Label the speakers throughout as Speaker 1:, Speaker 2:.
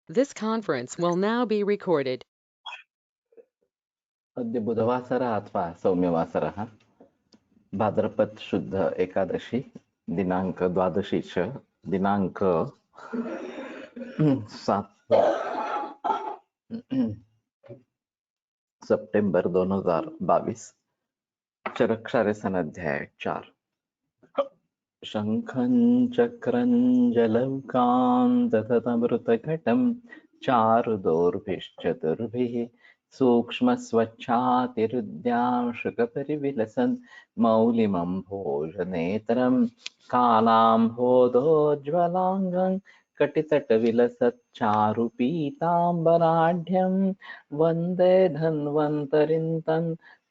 Speaker 1: This conference will now be recorded.
Speaker 2: अद्य बुधवासरः अथवा सौम्यवासरः भाद्रपद शुद्ध एकादशी दिनांक द्वादशी च दिनांक 7 सप्टेंबर 2022 चरक्षारे सन अध्याय 4 शंखं चक्रं जलौकां तततमृतघटं चारुदोर्भिश्चतुर्भिः सूक्ष्मस्वच्छातिरुद्यां शुकपरिविलसन् मौलिमम्भोजनेत्रं कालाम्भोदोज्ज्वलाङ्गं कटितटविलसच्चारुपीताम्बराढ्यं वन्दे धन्वन्तरिं तं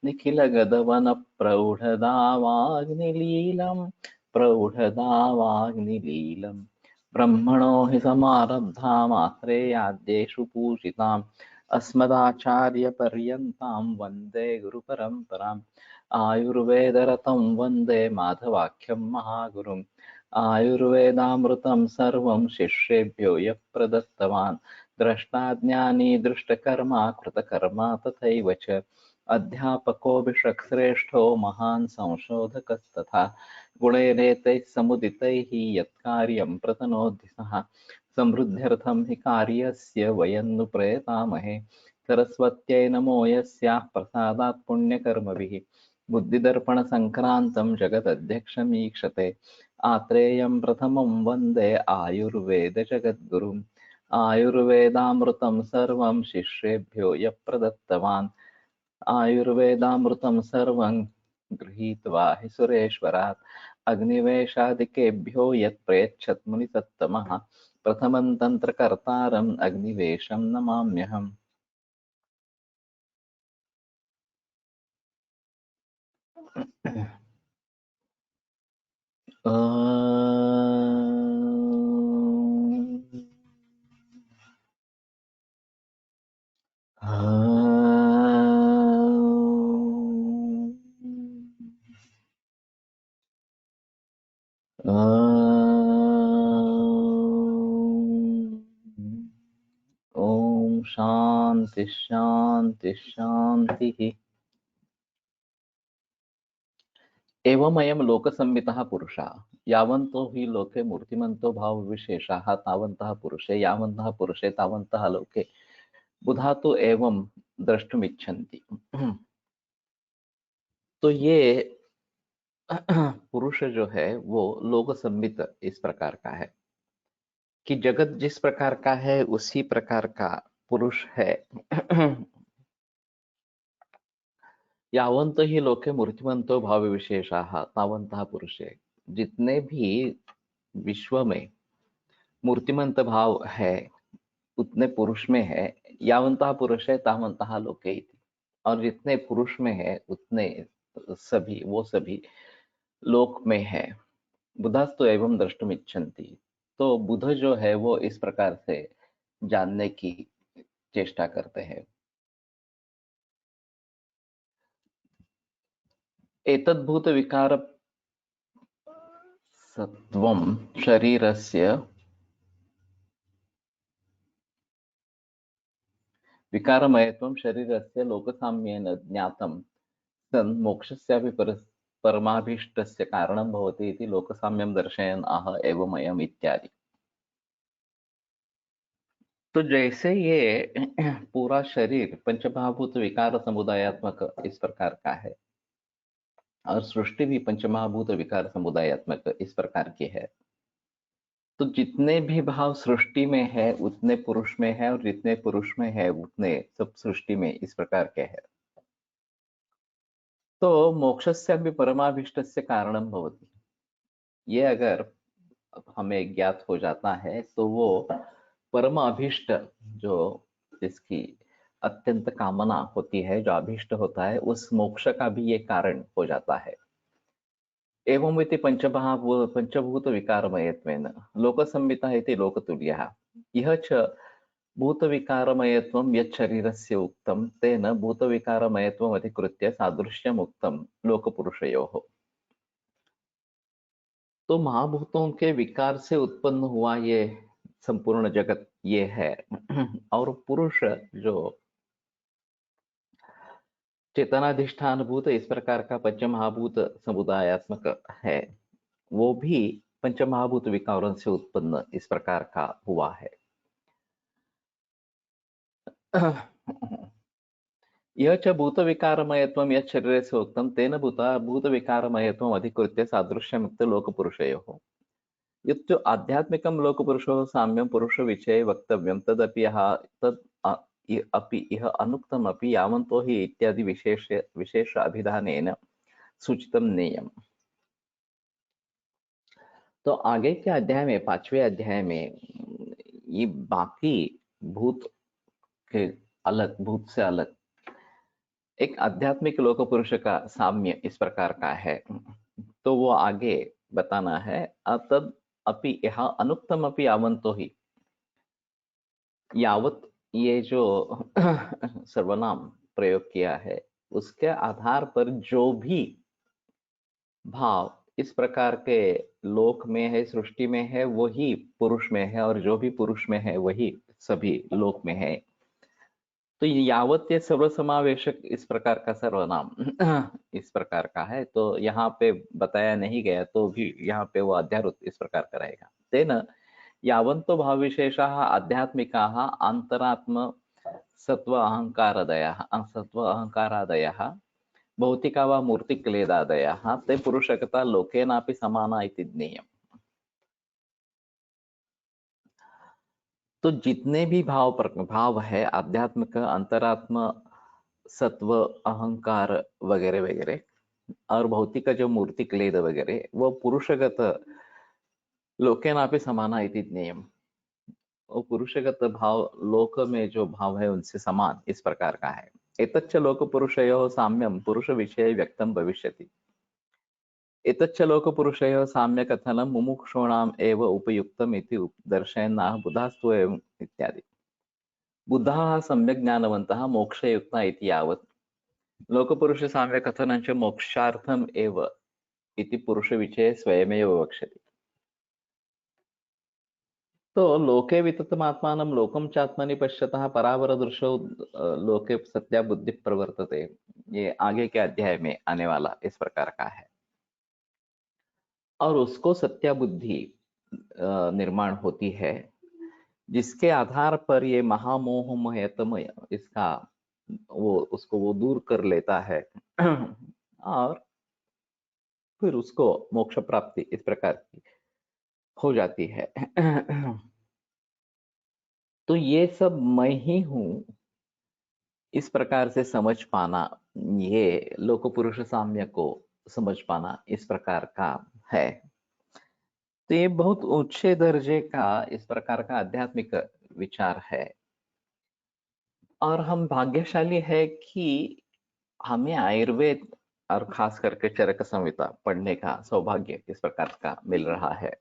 Speaker 2: निखिलगदवनप्रौढदावाग्निलीलम् प्रौढदावाग्निलीलम् ब्रह्मणो हि समारब्धामात्रेयाद्येषु पूजिताम् अस्मदाचार्यपर्यन्तां वन्दे गुरुपरम्पराम् आयुर्वेदरतं वन्दे माधवाख्यं महागुरुम् आयुर्वेदामृतं सर्वं शिष्येभ्यो यः प्रदत्तवान् द्रष्टाज्ञानी दृष्टकर्मा कृतकर्मा तथैव च अध्यापको विषक्श्रेष्ठो महान् संशोधकस्तथा गुणैरेतैः समुदितैः यत्कार्यं प्रतनोति सः समृद्ध्यर्थं हि कार्यस्य वयं नु प्रयतामहे सरस्वत्यै नमो यस्याः प्रसादात् पुण्यकर्मभिः बुद्धिदर्पणसङ्क्रान्तं जगदध्यक्षमीक्षते आत्रेयं प्रथमं वन्दे आयुर्वेदजगद्गुरुम् आयुर्वेदामृतं सर्वं शिष्येभ्यो यः प्रदत्तवान् आयुर्वेदामृतं सर्वं गृहीत्वा हि सुरेश्वरात् अग्निवेशादिकेभ्यो यत् प्रयच्छत् मुनिसत्तमः प्रथमं तन्त्रकर्तारम् अग्निवेशं नमाम्यहम्। ओम शांति शांति शांति। एवमयं लोकसंवितः पुरुषः यावन्तो हि लोके मूर्तिमन्तो भावविशेषाः तावन्तः पुरुषे यावन्तः पुरुषे तावन्तः लोके बुधा तो एवं द्रष्टुमिच्छन्ति। तो ये पुरुष जो है वो लोक संवित इस प्रकार का है कि जगत जिस प्रकार का है उसी प्रकार का पुरुष है। यावंत ही लोके मूर्तिमंतो भाव विशेषाः तावंतः पुरुषे, जितने भी विश्व में मूर्तिमंत भाव है उतने पुरुष में है। यावंतः पुरुषे तावंतः लोके इति। और जितने पुरुष में है उतने सभी वो सभी लोक में है। बुधस्तु एवं द्रष्टुम इच्छन्ति। तो बुध जो है वो इस प्रकार से जानने की चेष्टा करते हैं। एतद्भूत विकार सत्वं शरीरस्य विकारमयत्वं शरीरस्य लोकसाम्येन ज्ञातं सन् मोक्षस्यापि परमाभीष्टस्य कारणं भवति इति लोकसाम्यं दर्शयन् आह एवमयम् इत्यादि। तो जैसे ये पूरा शरीर पंचमहाभूत विकार समुदायात्मक इस प्रकार का है और सृष्टि भी पंचमहाभूत विकार समुदायात्मक इस प्रकार की है, तो जितने भी भाव सृष्टि में है उतने पुरुष में है और जितने पुरुष में है उतने सब सृष्टि में इस प्रकार के है। तो मोक्षस्य भी परमाभीष्टस्य कारणम भवति। ये अगर हमें ज्ञात हो जाता है तो वो परम अभीष्ट जो जिसकी अत्यंत कामना होती है, जो अभीष्ट होता है, उस मोक्ष का भी ये कारण हो जाता है। एवं इति पंचभूत विकारमयत्वेन लोकसंहिता इति लोकतुल्यः यह च भूतविकारमयत्वं यत् शरीरस्य उक्तं तेन भूतविकारमयत्वम् अधिकृत्य सादृश्यम् उक्तं लोकपुरुषयोः। तो महाभूतों के विकार से उत्पन्न हुआ ये संपूर्ण जगत ये है। और पुरुष जो चेतनाधिष्ठान भूत इस प्रकार का पंचमहाभूत समुदायात्मक है, वो भी पंचमहाभूत विकारों से उत्पन्न इस प्रकार का हुआ है। यह च भूतविकारमयत्वं यत् शरीरस्य उक्तं तेन भूतविकारमयत्वम् अधिकृत्य सादृश्यमुक्त लोकपुरुषयोः। यत् जो आध्यात्मिकं लोकपुरुषोः साम्यं पुरुषविषये वक्तव्यं अपि इह अनुक्तमपि यावन्तो हि इत्यादि विशेष अभिधानेन सूचितं नेयम्। तो आगे के अध्याय में, 5वें अध्याय में, ये बाकी भूत के अलग, भूत से अलग एक आध्यात्मिक लोक पुरुष का साम्य इस प्रकार का है। तो वो आगे बताना है, तद अपि यह अनुक्तम अपि यावन्तो ही, यावत ये जो सर्वनाम प्रयोग किया है उसके आधार पर जो भी भाव इस प्रकार के लोक में है, सृष्टि में है, वही पुरुष में है, और जो भी पुरुष में है वही सभी लोक में है। तो यावत ये सर्वसमावेशक इस प्रकार का सर्वनाम इस प्रकार का है, तो यहाँ पे बताया नहीं गया, तो भी यहाँ पे वो अध्यारोत इस प्रकार का रहेगा। तेन यावन्तो भावविशेषाः आध्यात्मिकाः अंतरात्म सत्व अहंकारादयः भौतिका वा मूर्तिक्लेदादयः ते पुरुषकता लोकेनापि समाना इति ज्ञेयम्। तो जितने भी भाव है, आध्यात्म का, अंतरात्मा, सत्व, अहंकार वगैरह वगैरह, और भौतिक जो मूर्ति क्लेद वगैरह, वो पुरुषगत लोकेनापि समाना इति ज्ञेयम्। वो पुरुषगत भाव लोक में जो भाव है उनसे समान इस प्रकार का है। एतच्च लोक पुरुषयोः साम्यं पुरुष विषये व्यक्तं भविष्यति। एतच्च लोक पुरुषयोः साम्य कथनं मुमुक्षूणाम् एव उपयुक्तम् इति दर्शयन्नाह बुधास्तु एवम् इत्यादि। बुद्धाः सम्यक् ज्ञानवन्तः मोक्षयुक्ता इति यावत् लोकपुरुष साम्य कथनं च मोक्षार्थम् एव इति पुरुषविषये स्वयमेव वक्ष्यति। तो लोके विततमात्मानं लोकं चात्मनि पश्यतः परावरदृशौ लोके सत्या बुद्धि प्रवर्तते, ये आगे के अध्याय में आने वाला इस प्रकार का है। और उसको सत्या बुद्धि निर्माण होती है, जिसके आधार पर ये महामोह मयतमय इसका उसको वो दूर कर लेता है और फिर उसको मोक्ष प्राप्ति इस प्रकार की हो जाती है। तो ये सब मैं ही हूं इस प्रकार से समझ पाना, ये लोक पुरुष साम्य को समझ पाना इस प्रकार का है। तो ये बहुत ऊंचे दर्जे का इस प्रकार का आध्यात्मिक विचार है, और हम भाग्यशाली है कि हमें आयुर्वेद और खास करके चरक संहिता पढ़ने का सौभाग्य इस प्रकार का मिल रहा है।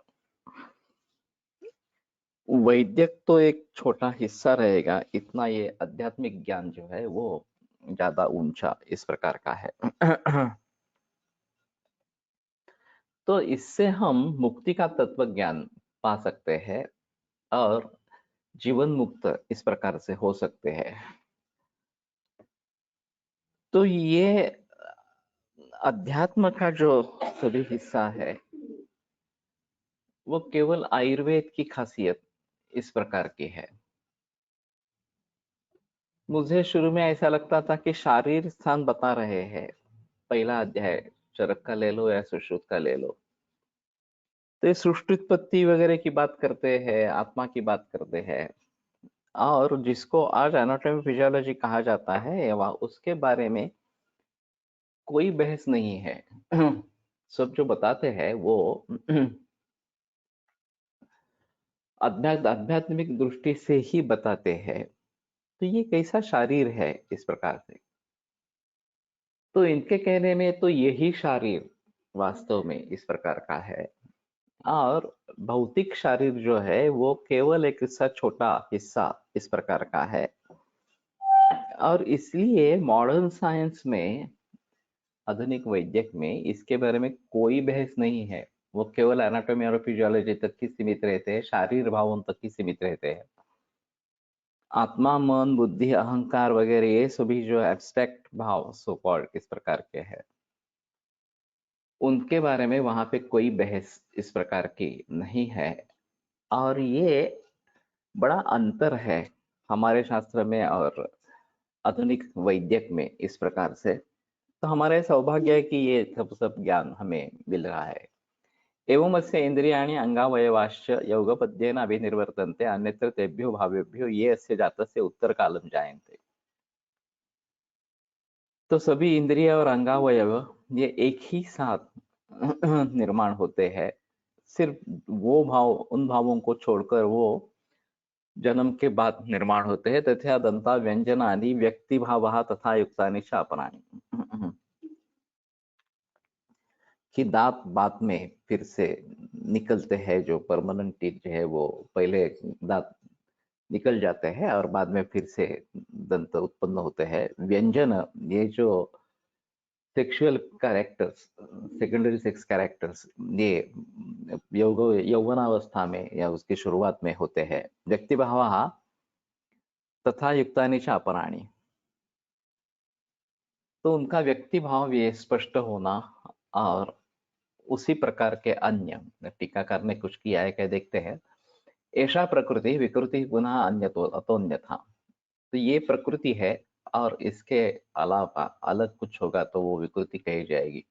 Speaker 2: वैद्यक तो एक छोटा हिस्सा रहेगा, इतना ये आध्यात्मिक ज्ञान जो है वो ज्यादा ऊंचा इस प्रकार का है। तो इससे हम मुक्ति का तत्व ज्ञान पा सकते हैं और जीवन मुक्त इस प्रकार से हो सकते हैं। तो ये अध्यात्म का जो सभी हिस्सा है वो केवल आयुर्वेद की खासियत इस प्रकार की है। मुझे शुरू में ऐसा लगता था कि शारीर स्थान बता रहे हैं, पहला अध्याय चरक का ले लो या सुश्रुत का ले लो, तो ये सृष्टित्पत्ति वगैरह की बात करते हैं, आत्मा की बात करते हैं, और जिसको आज एनाटॉमी फिजियोलॉजी कहा जाता है वह उसके बारे में कोई बहस नहीं है। सब जो बताते हैं वो आध्यात्मिक दृष्टि से ही बताते हैं। तो ये कैसा शारीर है इस प्रकार से, तो इनके कहने में तो यही शारीर वास्तव में इस प्रकार का है, और भौतिक शारीर जो है वो केवल एक हिस्सा, छोटा हिस्सा इस प्रकार का है। और इसलिए मॉडर्न साइंस में, आधुनिक वैद्यक में इसके बारे में कोई बहस नहीं है। वो केवल एनाटॉमी और फिजियोलॉजी तक ही सीमित रहते हैं, शारीर भावों तक ही सीमित रहते हैं। आत्मा, मन, बुद्धि, अहंकार वगैरह ये सभी जो एब्स्ट्रैक्ट भाव सो कॉल्ड इस प्रकार के हैं, उनके बारे में वहां पे कोई बहस इस प्रकार की नहीं है। और ये बड़ा अंतर है हमारे शास्त्र में और आधुनिक वैद्यक में इस प्रकार से। तो हमारे सौभाग्य है कि ये सब ज्ञान हमें मिल रहा है। एवमस्य इन्द्रियाणि अंगावयवाश्च योगपद्येन अभिनिर्वर्तन्ते अन्यत्र तेभ्यो भावेभ्यो ये अस्य जातस्य उत्तरकालं जायन्ते। तो सभी इंद्रिय और अंगावयव ये एक ही साथ निर्माण होते हैं। सिर्फ वो भाव, उन भावों को छोड़कर वो जन्म के बाद निर्माण होते हैं। तथा दंता व्यंजनानि व्यक्ति भाव तथा युक्तानि च अपराणि, कि दांत बाद में फिर से निकलते हैं, जो परमानेंट टीथ जो है वो पहले दांत निकल जाते हैं और बाद में फिर से दंत उत्पन्न होते हैं। व्यंजन ये जो sexual characters, secondary sex characters, ये यौवनावस्था में या उसकी शुरुआत में होते हैं। व्यक्ति भाव तथा युक्तानि च अपराणि, तो उनका व्यक्ति भाव ये स्पष्ट होना और उसी प्रकार के अन्य, टीकाकार ने कुछ किया है क्या देखते हैं। ऐसा प्रकृति विकृति पुनः अन्य तो अतोन्यथा, तो ये प्रकृति है और इसके अलावा अलग कुछ होगा तो वो विकृति कही जाएगी।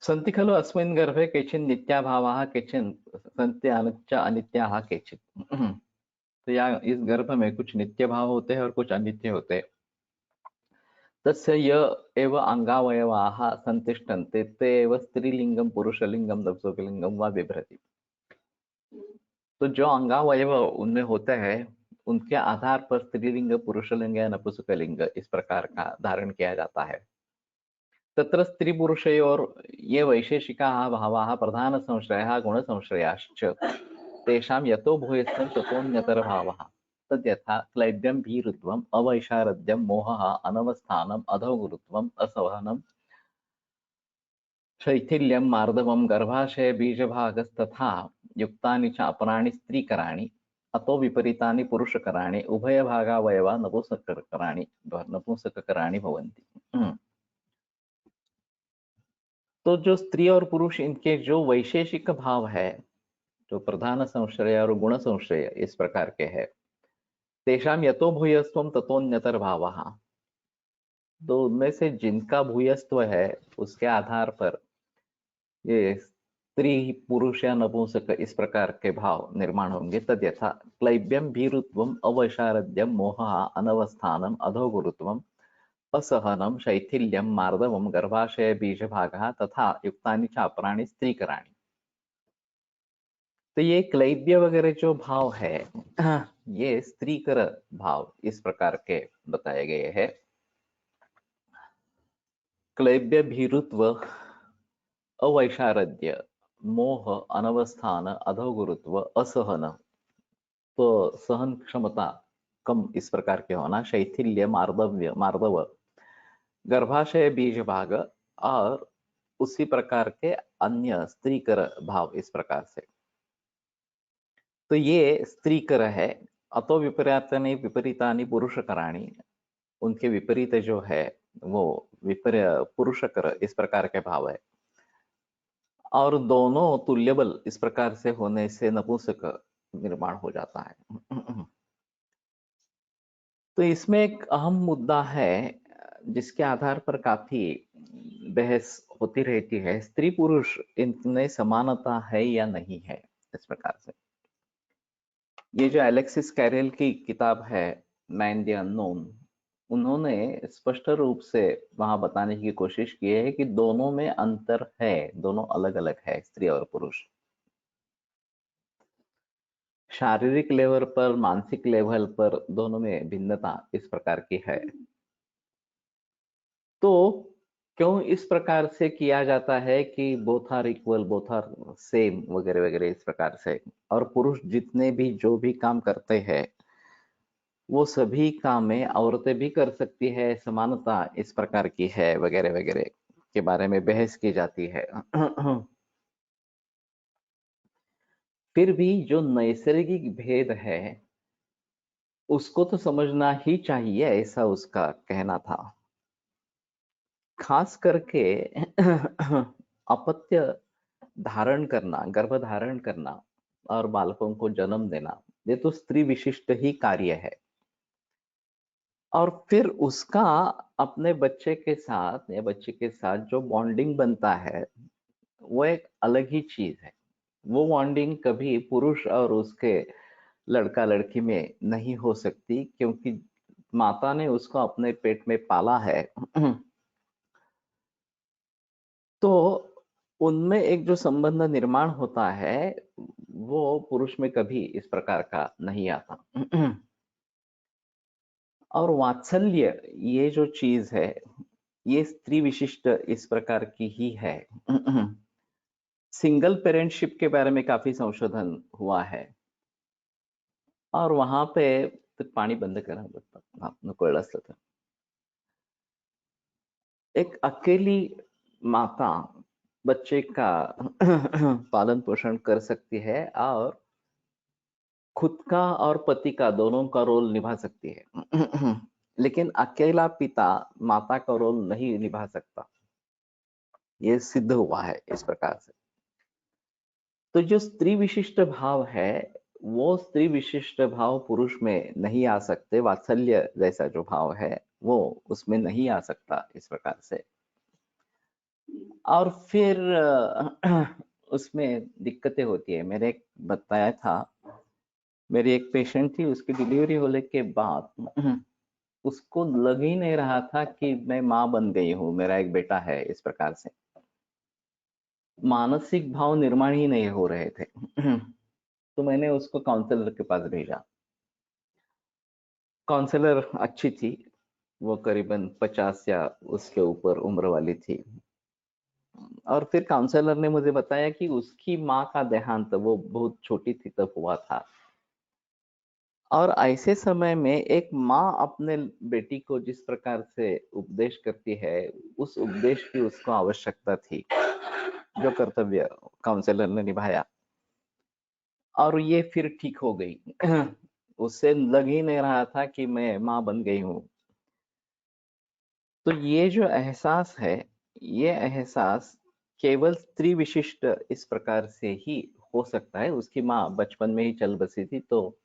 Speaker 2: सन्ति खलु अस्मिन् गर्भे केचिन् नित्या भावाः केचिन् सन्ति अनित्याः केचित्। तो यहाँ इस गर्भ में कुछ नित्य भाव होते हैं और कुछ अनित्य होते हैं। तस्य य एव अंगावयवाः संतिष्ठन्ते ते एव स्त्रीलिंगम पुरुषलिंगम नपुंसकलिंगम वा बिभ्रति। तो जो अंगावयव उनमें होते हैं उनके आधार पर स्त्रीलिंग, पुरुषलिंग या नपुंसकलिंग इस प्रकार का धारण किया जाता है। तत्र स्त्री पुरुषयोर ये वैशेषिकाः भावाः प्रधान संश्रयः गुण संश्रयाश्च तेषां यतो भूयस्तं ततोऽन्यतर भावः तद्यथा क्लैब्यं भीरुत्वम् अवैशारद्यं मोहः अनवस्थानम् अधोगुरुत्वम् असहनं शैथिल्यं मार्दवं गर्भाशय बीजभागस्तथा युक्तानि च अपराणि स्त्रीकराणि अतो विपरीतानि पुरुषकराणि उभयभागावयवा नपुंसककराणि भवन्ति। तो जो स्त्री और पुरुष इनके जो वैशेषिक भाव है, जो प्रधान संश्रय और गुण संश्रय इस प्रकार के है, तेषाम यतो भूयस्त्वम ततोन्यतर भावः, तो उनमें से जिनका भूयस्त्व है उसके आधार पर ये स्त्री पुरुष या नपुंसक इस प्रकार के भाव निर्माण होंगे। तद यथा क्लैब्यम भीरुत्वम अवैशारद्यम मोहः अनवस्थानम अधोगुरुत्वम असहनम शैथिल्यम मार्दवम गर्भाशय बीजभागः तथा युक्तानि च अपराणि स्त्रीकराणि। तो ये क्लैब्य वगैरह जो भाव है ये स्त्रीकर भाव इस प्रकार के बताए गए हैं। क्लैब्य भीरुत्व अवैशारद्य मोह अनवस्थान अधोगुरुत्व असहन, तो सहन क्षमता कम इस प्रकार के होना, शैथिल्य मार्दव गर्भाशय बीज भाग और उसी प्रकार के अन्य स्त्रीकर भाव इस प्रकार से। तो ये स्त्रीकर है। अतो विपरीतानि विपरीतानि पुरुषकराणि, उनके विपरीत जो है वो पुरुषकर इस प्रकार के भाव है। और दोनों तुल्यबल इस प्रकार से होने से नपुंसक निर्माण हो जाता है। तो इसमें एक अहम मुद्दा है जिसके आधार पर काफी बहस होती रहती है, स्त्री पुरुष इनमें समानता है या नहीं है इस प्रकार से। ये जो एलेक्सिस कैरेल की किताब है मैन द अननोन, उन्होंने स्पष्ट रूप से वहां बताने की कोशिश की है कि दोनों में अंतर है, दोनों अलग अलग है, स्त्री और पुरुष। शारीरिक लेवल पर, मानसिक लेवल पर दोनों में भिन्नता इस प्रकार की है। तो क्यों इस प्रकार से किया जाता है कि both are equal, both are same वगैरह वगैरह इस प्रकार से, और पुरुष जितने भी जो भी काम करते हैं वो सभी काम में औरतें भी कर सकती है, समानता इस प्रकार की है वगैरह वगैरह के बारे में बहस की जाती है। फिर भी जो नैसर्गिक भेद है उसको तो समझना ही चाहिए, ऐसा उसका कहना था। खास करके अपत्य धारण करना, गर्भ धारण करना और बालकों को जन्म देना, ये तो स्त्री विशिष्ट ही कार्य है। और फिर उसका अपने बच्चे के साथ या बच्चे के साथ जो बॉन्डिंग बनता है, वो एक अलग ही चीज है। वो बॉन्डिंग कभी पुरुष और उसके लड़का लड़की में नहीं हो सकती, क्योंकि माता ने उसको अपने पेट में पाला है। तो उनमें एक जो संबंध निर्माण होता है, वो पुरुष में कभी इस प्रकार का नहीं आता। और वात्सल्य, ये जो चीज है, ये स्त्री विशिष्ट इस प्रकार की ही है। सिंगल पेरेंटशिप के बारे में काफी संशोधन हुआ है, और वहां पे तो पाणी बंद करा बघता आपनं कळलं असलं तर, एक अकेली माता बच्चे का पालन पोषण कर सकती है और खुद का और पति का दोनों का रोल निभा सकती है। लेकिन अकेला पिता माता का रोल नहीं निभा सकता, ये सिद्ध हुआ है इस प्रकार से। तो जो स्त्री विशिष्ट भाव है, वो स्त्री विशिष्ट भाव पुरुष में नहीं आ सकते। वात्सल्य जैसा जो भाव है, वो उसमें नहीं आ सकता इस प्रकार से। और फिर उसमें दिक्कतें होती है। मैंने एक बताया था, मेरी एक पेशेंट थी, उसकी डिलीवरी होने के बाद उसको लग ही नहीं रहा था कि मैं माँ बन गई हूँ, मेरा एक बेटा है, इस प्रकार से मानसिक भाव निर्माण ही नहीं हो रहे थे। तो मैंने उसको काउंसलर के पास भेजा। काउंसलर अच्छी थी, वो करीबन 50 या उसके ऊपर उम्र वाली थी। और फिर काउंसलर ने मुझे बताया कि उसकी माँ का देहांत वो बहुत छोटी थी तब हुआ था, और ऐसे समय में एक माँ अपने बेटी को जिस प्रकार से उपदेश करती है, उस उपदेश की उसको आवश्यकता थी, जो कर्तव्य काउंसलर ने निभाया, और ये फिर ठीक हो गई। उससे लग ही नहीं रहा था कि मैं माँ बन गई हूँ। तो ये जो एहसास है, ये एहसास केवल स्त्री विशिष्ट इस प्रकार से ही हो सकता है। उसकी माँ बचपन में ही चल बसी थी, तो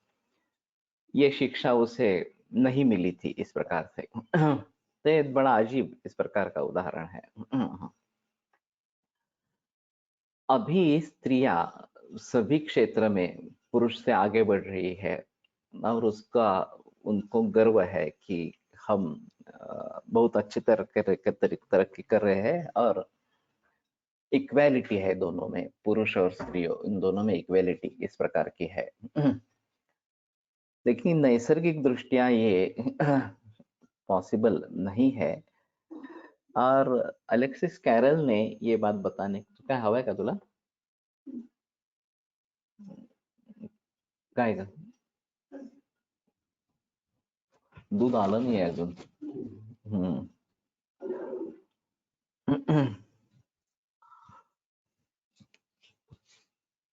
Speaker 2: ये शिक्षा उसे नहीं मिली थी इस प्रकार से। तो ये बड़ा अजीब इस प्रकार का उदाहरण है। अभी स्त्रियां सभी क्षेत्र में पुरुष से आगे बढ़ रही है, और उसका उनको गर्व है कि हम बहुत अच्छी तरक्की कर रहे हैं, और इक्वेलिटी है दोनों में, पुरुष और स्त्रियों इन दोनों में इक्वेलिटी इस प्रकार की है। लेकिन नैसर्गिक दृष्टिया ये पॉसिबल नहीं है। और अलेक्सिस कैरल ने ये बात बताने, काय हवंय का तुला? काय ग? दूध आलं नाही अजून. हम्म.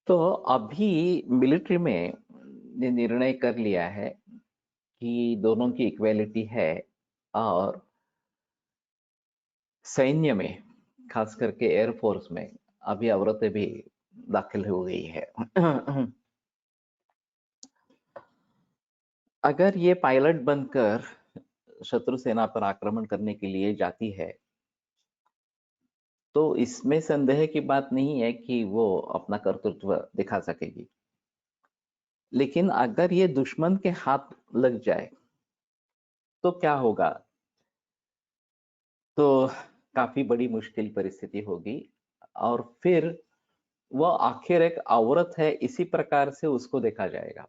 Speaker 2: तो अभी मिलिट्री में ये निर्णय कर लिया है कि दोनों की इक्वेलिटी है, और सैन्य में, खास करके एयरफोर्स में, अभी औरतें भी दाखिल हो गई है। अगर ये पायलट बनकर शत्रु सेना पर आक्रमण करने के लिए जाती है, तो इसमें संदेह की बात नहीं है कि वो अपना कर्तृत्व दिखा सकेगी। लेकिन अगर ये दुश्मन के हाथ लग जाए तो क्या होगा? तो काफी बड़ी मुश्किल परिस्थिति होगी, और फिर वो आखिर एक औरत है इसी प्रकार से उसको देखा जाएगा।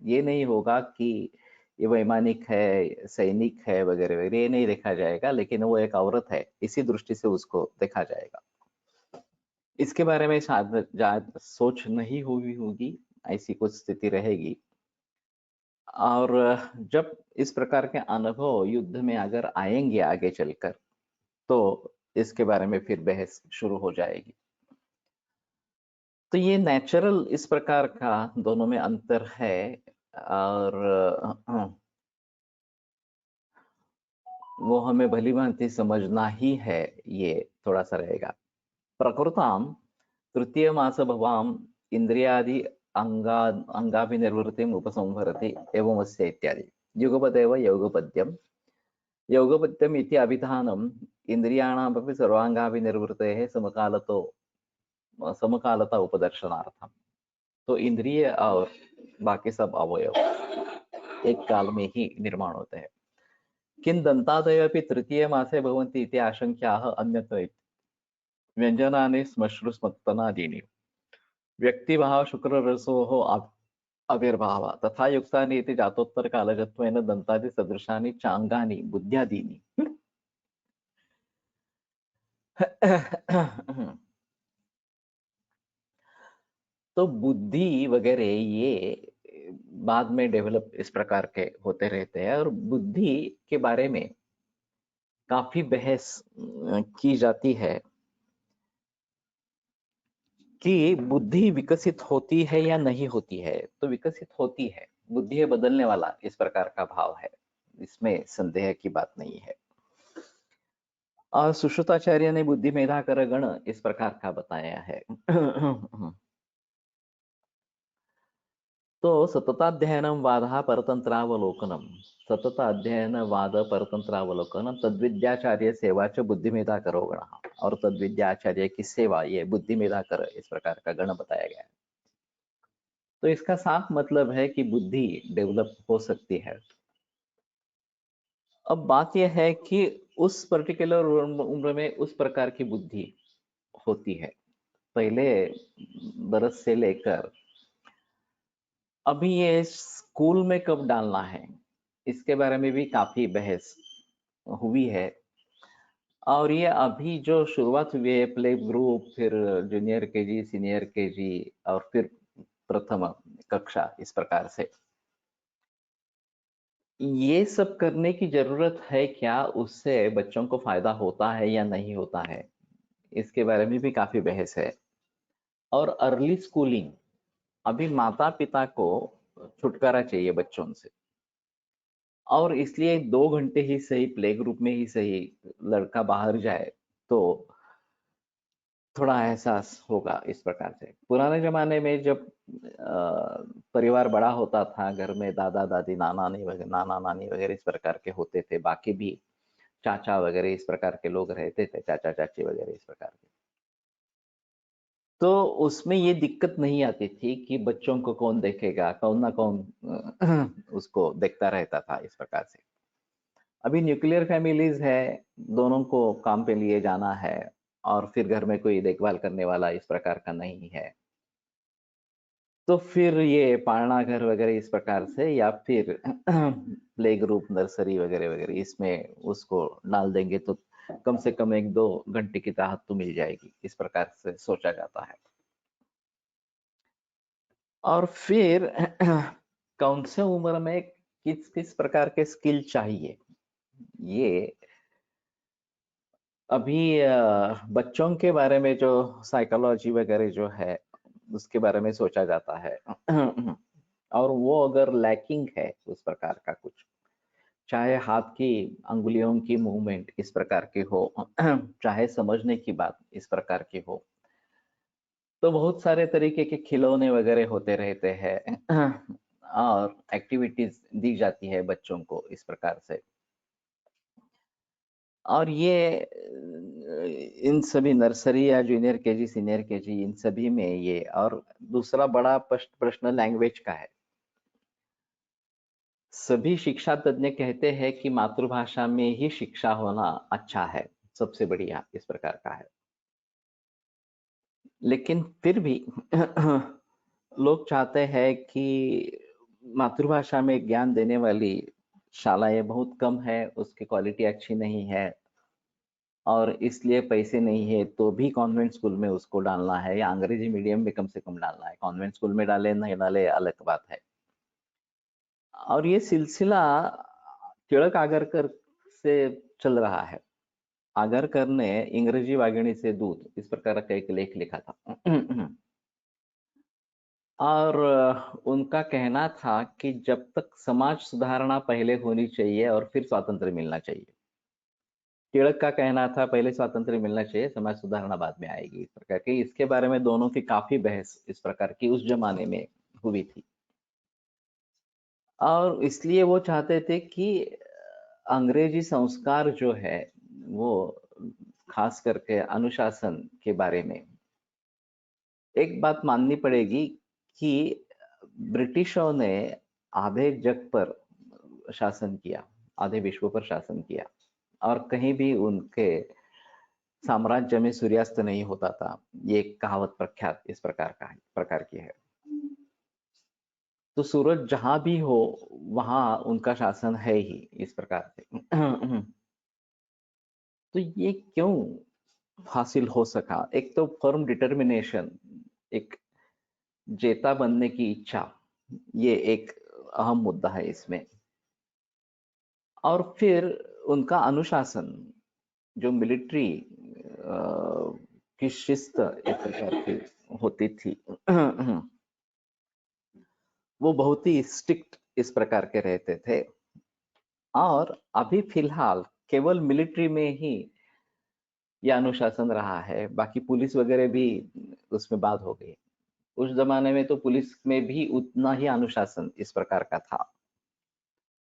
Speaker 2: ये नहीं होगा कि ये वैमानिक है, सैनिक है, वगैरह वगैरह, ये नहीं देखा जाएगा, लेकिन वो एक औरत है इसी दृष्टि से उसको देखा जाएगा। इसके बारे में शायद ज्यादा सोच नहीं हुई होगी, ऐसी कुछ स्थिति रहेगी। और जब इस प्रकार के अनुभव युद्ध में अगर आएंगे आगे चलकर, तो इसके बारे में फिर बहस शुरू हो जाएगी। तो ये नेचुरल इस प्रकार का दोनों में अंतर है। और वो हमें भली-भांति समझना ही है, ये थोड़ा-सा रहेगा। प्रकृतां तृतीयमासभवाम् इन्द्रियादि अङ्गाभिनिर्वृत्तिम् उपसंहरति एवमस्य इत्यादि। युगपदेव यौगपद्यम्। यौगपद्यम् इति अभिधानम् इन्द्रियाणामपि सर्वाङ्गाभिनिर्वृतेः समकालता उपदर्शनार्थम। तो इंद्रिय और बाकी सब अवयव एक काल में ही निर्माण होते हैं। किं दन्तादयपि तृतीय मासे भवन्ति इति आशंक्याः अन्यत्र व्यञ्जनानि श्मश्रुस्मत्तनादीनि व्यक्तिभाव शुक्ररसोः आविर्भाव तथा युक्तानि इति जातोत्तरकालजत्वेन दन्तादि सदृशानि चाङ्गानि बुद्ध्यादीनि तो बुद्धि वगैरह ये बाद में डेवलप इस प्रकार के होते रहते हैं और बुद्धि के बारे में काफी बहस की जाती है कि बुद्धि विकसित होती है या नहीं होती है। तो विकसित होती है, बुद्धि है बदलने वाला, इस प्रकार का भाव है, इसमें संदेह की बात नहीं है। और सुश्रुताचार्य ने बुद्धि मेधाकर गण इस प्रकार का बताया है। तो सतताध्ययनं वादः परतंत्रावलोकनम, सतत अध्ययन वाद परतंत्रावलोकनम तद्विद्याचार्य सेवा च बुद्धिमेधा करो गण, और तद्विद्याचार्य की सेवा ये बुद्धिमेधा कर इस प्रकार का गण बताया गया है। तो इसका साफ मतलब है कि बुद्धि डेवलप हो सकती है। अब बात यह है कि उस पर्टिकुलर उम्र में उस प्रकार की बुद्धि होती है। पहले बरस से लेकर अभी ये स्कूल में कब डालना है, इसके बारे में भी काफी बहस हुई है। और ये अभी जो शुरुआत हुई है, प्ले ग्रुप, फिर जूनियर केजी, सीनियर केजी और फिर प्रथम कक्षा, इस प्रकार से ये सब करने की जरूरत है क्या, उससे बच्चों को फायदा होता है या नहीं होता है, इसके बारे में भी काफी बहस है। और अर्ली स्कूलिंग, अभी माता पिता को छुटकारा चाहिए बच्चों से, और इसलिए 2 घंटे ही सही, प्ले ग्रुप में ही सही लड़का बाहर जाए तो थोड़ा एहसास होगा। इस प्रकार से पुराने जमाने में जब परिवार बड़ा होता था, घर में दादा दादी, नाना नानी वगैरह इस प्रकार के होते थे, बाकी भी चाचा वगैरह इस प्रकार के लोग रहते थे, चाचा चाची वगैरह इस प्रकार के, तो उसमें ये दिक्कत नहीं आती थी कि बच्चों को कौन देखेगा, कौन ना कौन उसको देखता रहता था इस प्रकार से। अभी न्यूक्लियर फैमिलीज है, दोनों को काम पे लिए जाना है और फिर घर में कोई देखभाल करने वाला इस प्रकार का नहीं है, तो फिर ये पालना घर वगैरह इस प्रकार से, या फिर प्ले ग्रुप, नर्सरी वगैरह वगैरह, इसमें उसको डाल देंगे तो कम से कम 1-2 घंटे की राहत तो मिल जाएगी, इस प्रकार से सोचा जाता है। और फिर कौन से उम्र में किस किस प्रकार के स्किल चाहिए, ये अभी बच्चों के बारे में जो साइकोलॉजी वगैरह जो है उसके बारे में सोचा जाता है। और वो अगर लैकिंग है उस प्रकार का कुछ, चाहे हाथ की अंगुलियों की मूवमेंट इस प्रकार की हो, चाहे समझने की बात इस प्रकार की हो, तो बहुत सारे तरीके के खिलौने वगैरह होते रहते हैं और एक्टिविटीज दी जाती है बच्चों को इस प्रकार से। और ये इन सभी नर्सरी या जूनियर केजी, सीनियर केजी, इन सभी में ये, और दूसरा बड़ा प्रश्न लैंग्वेज का है। सभी शिक्षा तज्ञ कहते हैं कि मातृभाषा में ही शिक्षा होना अच्छा है, सबसे बढ़िया इस प्रकार का है। लेकिन फिर भी लोग चाहते हैं कि मातृभाषा में ज्ञान देने वाली शालाएं बहुत कम है, उसकी क्वालिटी अच्छी नहीं है, और इसलिए पैसे नहीं है तो भी कॉन्वेंट स्कूल में उसको डालना है, या अंग्रेजी मीडियम में कम से कम डालना है। कॉन्वेंट स्कूल में डाले नहीं डाले अलग बात है। और ये सिलसिला टिळक आगरकर से चल रहा है। आगरकर ने इंग्रजी वागिणी से दूत इस प्रकार का एक लेख लिखा था। और उनका कहना था कि जब तक समाज सुधारणा पहले होनी चाहिए और फिर स्वातंत्र्य मिलना चाहिए। तिलक का कहना था पहले स्वातंत्र्य मिलना चाहिए, समाज सुधारणा बाद में आएगी, इस प्रकार की। इसके बारे में दोनों की काफी बहस इस प्रकार की उस जमाने में हुई थी। और इसलिए वो चाहते थे कि अंग्रेजी संस्कार जो है वो खास करके अनुशासन के बारे में एक बात माननी पड़ेगी कि ब्रिटिशों ने आधे जग पर शासन किया, आधे विश्व पर शासन किया, और कहीं भी उनके साम्राज्य में सूर्यास्त नहीं होता था। ये एक कहावत प्रख्यात इस प्रकार की है। तो सूरज जहां भी हो वहां उनका शासन है ही, इस प्रकार से। तो ये क्यों हासिल हो सका? एक तो फर्म डिटर्मिनेशन, एक जेता बनने की इच्छा, ये एक अहम मुद्दा है इसमें। और फिर उनका अनुशासन, जो मिलिट्री की शिस्त एक प्रकार की होती थी, वो बहुत ही स्ट्रिक्ट इस प्रकार के रहते थे। और अभी फिलहाल केवल मिलिट्री में ही यह अनुशासन रहा है, बाकी पुलिस वगैरह भी उसमें बात हो गई। उस जमाने में तो पुलिस में भी उतना ही अनुशासन इस प्रकार का था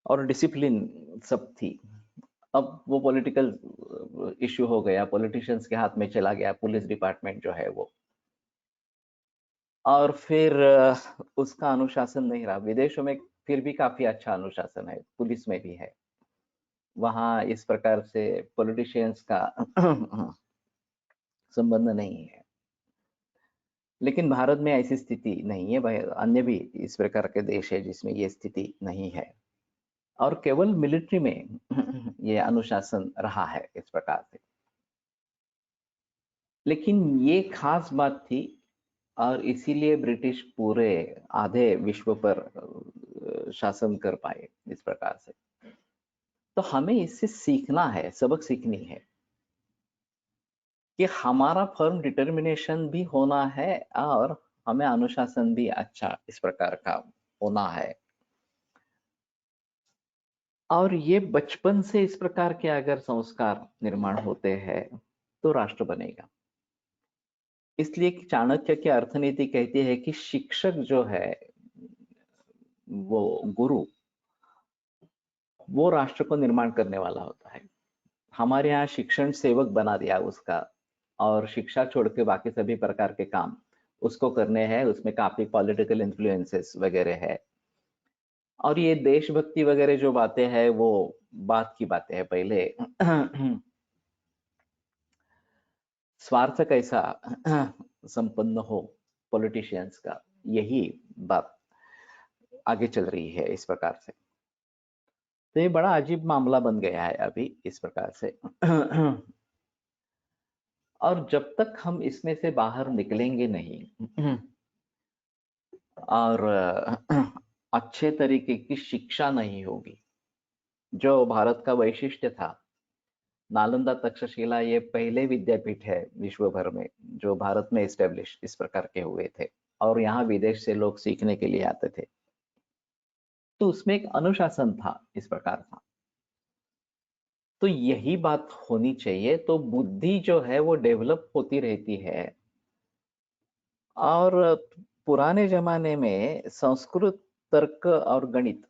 Speaker 2: और डिसिप्लिन सब थी। अब वो पॉलिटिकल इश्यू हो गया, पॉलिटिशियंस के हाथ में चला गया पुलिस डिपार्टमेंट जो है वो। और फिर उसका अनुशासन नहीं रहा। विदेशों में फिर भी काफी अच्छा अनुशासन है, पुलिस में भी है। वहां इस प्रकार से पॉलिटिशियंस का संबंध नहीं है। लेकिन भारत में ऐसी स्थिति नहीं है भाई, अन्य भी इस प्रकार के देश है जिसमें ये स्थिति नहीं है। और केवल मिलिट्री में ये अनुशासन रहा है इस प्रकार से। लेकिन ये खास बात थी और इसीलिए ब्रिटिश पूरे आधे विश्व पर शासन कर पाए इस प्रकार से। तो हमें इससे सीखना है, सबक सीखनी है कि हमारा फर्म डिटर्मिनेशन भी होना है और हमें अनुशासन भी अच्छा इस प्रकार का होना है। और ये बचपन से इस प्रकार के अगर संस्कार निर्माण होते हैं तो राष्ट्र बनेगा। इसलिए कि चाणक्य की अर्थनीति कहती है कि शिक्षक जो है, वो गुरु, वो राष्ट्र को निर्माण करने वाला होता है। हमारे यहाँ शिक्षण सेवक बना दिया उसका, और शिक्षा छोड़ के बाकी सभी प्रकार के काम उसको करने हैं। उसमें काफी पॉलिटिकल इन्फ्लुएंसेस वगैरह है। और ये देशभक्ति वगैरह जो बातें हैं वो बात की बातें हैं। पहले स्वार्थ कैसा संपन्न हो पॉलिटिशियंस का, यही बात आगे चल रही है इस प्रकार से। तो ये बड़ा अजीब मामला बन गया है अभी इस प्रकार से। और जब तक हम इसमें से बाहर निकलेंगे नहीं और अच्छे तरीके की शिक्षा नहीं होगी, जो भारत का वैशिष्ट्य था। नालंदा तक्षशिला ये पहले विद्यापीठ है विश्व भर में जो भारत में एस्टेब्लिश इस प्रकार के हुए थे, और यहाँ विदेश से लोग सीखने के लिए आते थे। तो उसमें एक अनुशासन था इस प्रकार था। तो यही बात होनी चाहिए। तो बुद्धि जो है वो डेवलप होती रहती है। और पुराने जमाने में संस्कृत, तर्क और गणित,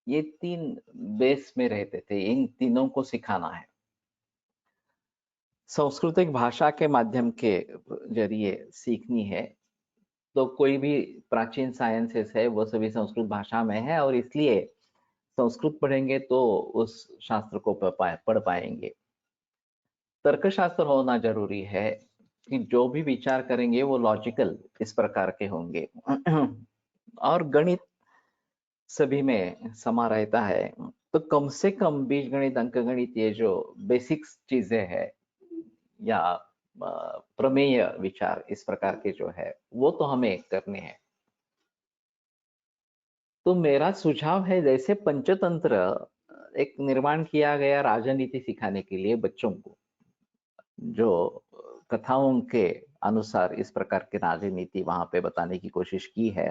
Speaker 2: ये तीन बेस में रहते थे। इन तीनों को सिखाना है। सांस्कृतिक भाषा के माध्यम के जरिए सीखनी है। तो कोई भी प्राचीन साइंसेस है वो सभी संस्कृत भाषा में है, और इसलिए संस्कृत पढ़ेंगे तो उस शास्त्र को पढ़ पाएंगे। तर्कशास्त्र होना जरूरी है कि जो भी विचार करेंगे वो लॉजिकल इस प्रकार के होंगे। और गणित सभी में समा रहता है। तो कम से कम बीजगणित, अंकगणित, ये जो बेसिक्स चीजें हैं, या प्रमेय विचार इस प्रकार के जो है वो तो हमें करने हैं। तो मेरा सुझाव है, जैसे पंचतंत्र एक निर्माण किया गया राजनीति सिखाने के लिए बच्चों को, जो कथाओं के अनुसार इस प्रकार की राजनीति वहां पे बताने की कोशिश की है,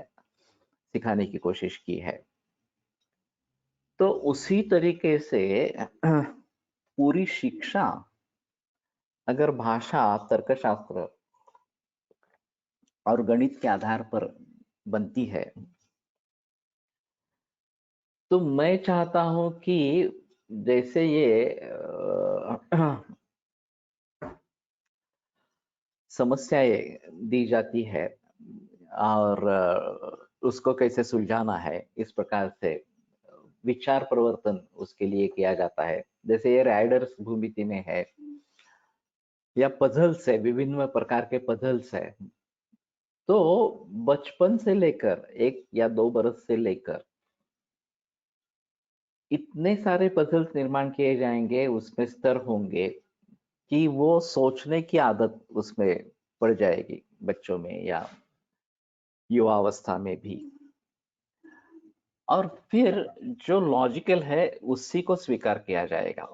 Speaker 2: सिखाने की कोशिश की है। तो उसी तरीके से पूरी शिक्षा अगर भाषा, तर्कशास्त्र और गणित के आधार पर बनती है, तो मैं चाहता हूं कि जैसे ये समस्याएं दी जाती है और उसको कैसे सुलझाना है, इस प्रकार से विचार प्रवर्तन उसके लिए किया जाता है। जैसे ये राइडर्स भूमिति में है, या पजल्स है, विभिन्न प्रकार के पजल्स है। तो बचपन से लेकर 1 या 2 बरस से लेकर इतने सारे पजल्स निर्माण किए जाएंगे, उसमें स्तर होंगे कि वो सोचने की आदत उसमें पड़ जाएगी बच्चों में या युवावस्था में भी। और फिर जो लॉजिकल है उसी को स्वीकार किया जाएगा।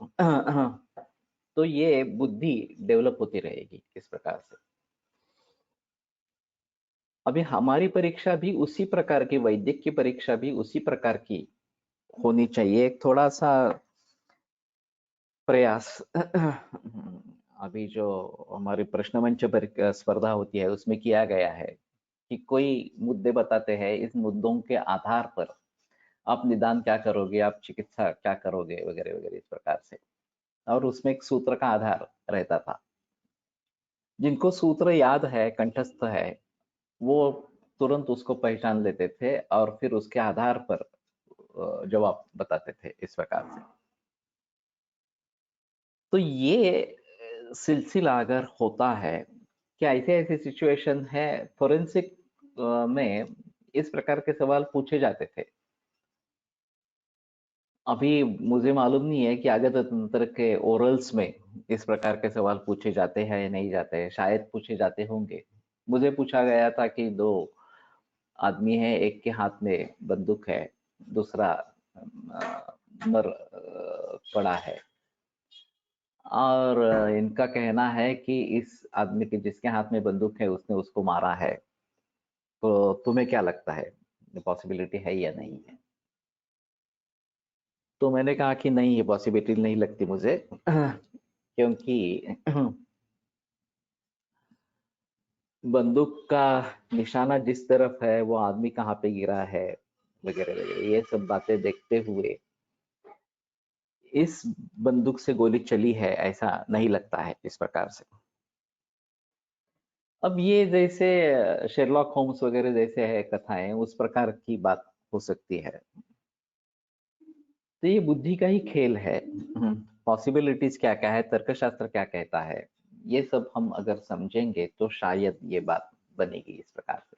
Speaker 2: तो ये बुद्धि डेवलप होती रहेगी इस प्रकार से। अभी हमारी परीक्षा भी उसी प्रकार की, वैदिक की परीक्षा भी उसी प्रकार की होनी चाहिए। एक थोड़ा सा प्रयास अभी जो हमारी प्रश्न मंच पर स्पर्धा होती है उसमें किया गया है कि कोई मुद्दे बताते हैं, इस मुद्दों के आधार पर आप निदान क्या करोगे, आप चिकित्सा क्या करोगे, वगैरह वगैरह इस प्रकार से। और उसमें एक सूत्र का आधार रहता था। जिनको सूत्र याद है, कंठस्थ है, वो तुरंत उसको पहचान लेते थे और फिर उसके आधार पर जवाब बताते थे इस प्रकार से। तो ये सिलसिला अगर होता है कि ऐसे ऐसे सिचुएशन है, फोरेंसिक में इस प्रकार के सवाल पूछे जाते थे। अभी मुझे मालूम नहीं है कि आगत तंत्र के ओरल्स में इस प्रकार के सवाल पूछे जाते हैं या नहीं जाते हैं, शायद पूछे जाते होंगे। मुझे पूछा गया था कि 2 आदमी है, एक के हाथ में बंदूक है, दूसरा मर पड़ा है, और इनका कहना है कि इस आदमी के जिसके हाथ में बंदूक है उसने उसको मारा है। तो तुम्हें क्या लगता है, पॉसिबिलिटी है या नहीं है? तो मैंने कहा कि नहीं, ये पॉसिबिलिटी नहीं लगती मुझे, क्योंकि बंदूक का निशाना जिस तरफ है वो आदमी कहाँ पे गिरा है, वगैरह वगैरह, ये सब बातें देखते हुए इस बंदूक से गोली चली है ऐसा नहीं लगता है इस प्रकार से। अब ये जैसे शेरलॉक होम्स वगैरह जैसे है कथाएं, उस प्रकार की बात हो सकती है। तो ये बुद्धि का ही खेल है। पॉसिबिलिटीज क्या क्या है, तर्कशास्त्र क्या कहता है, ये सब हम अगर समझेंगे तो शायद ये बात बनेगी इस प्रकार से।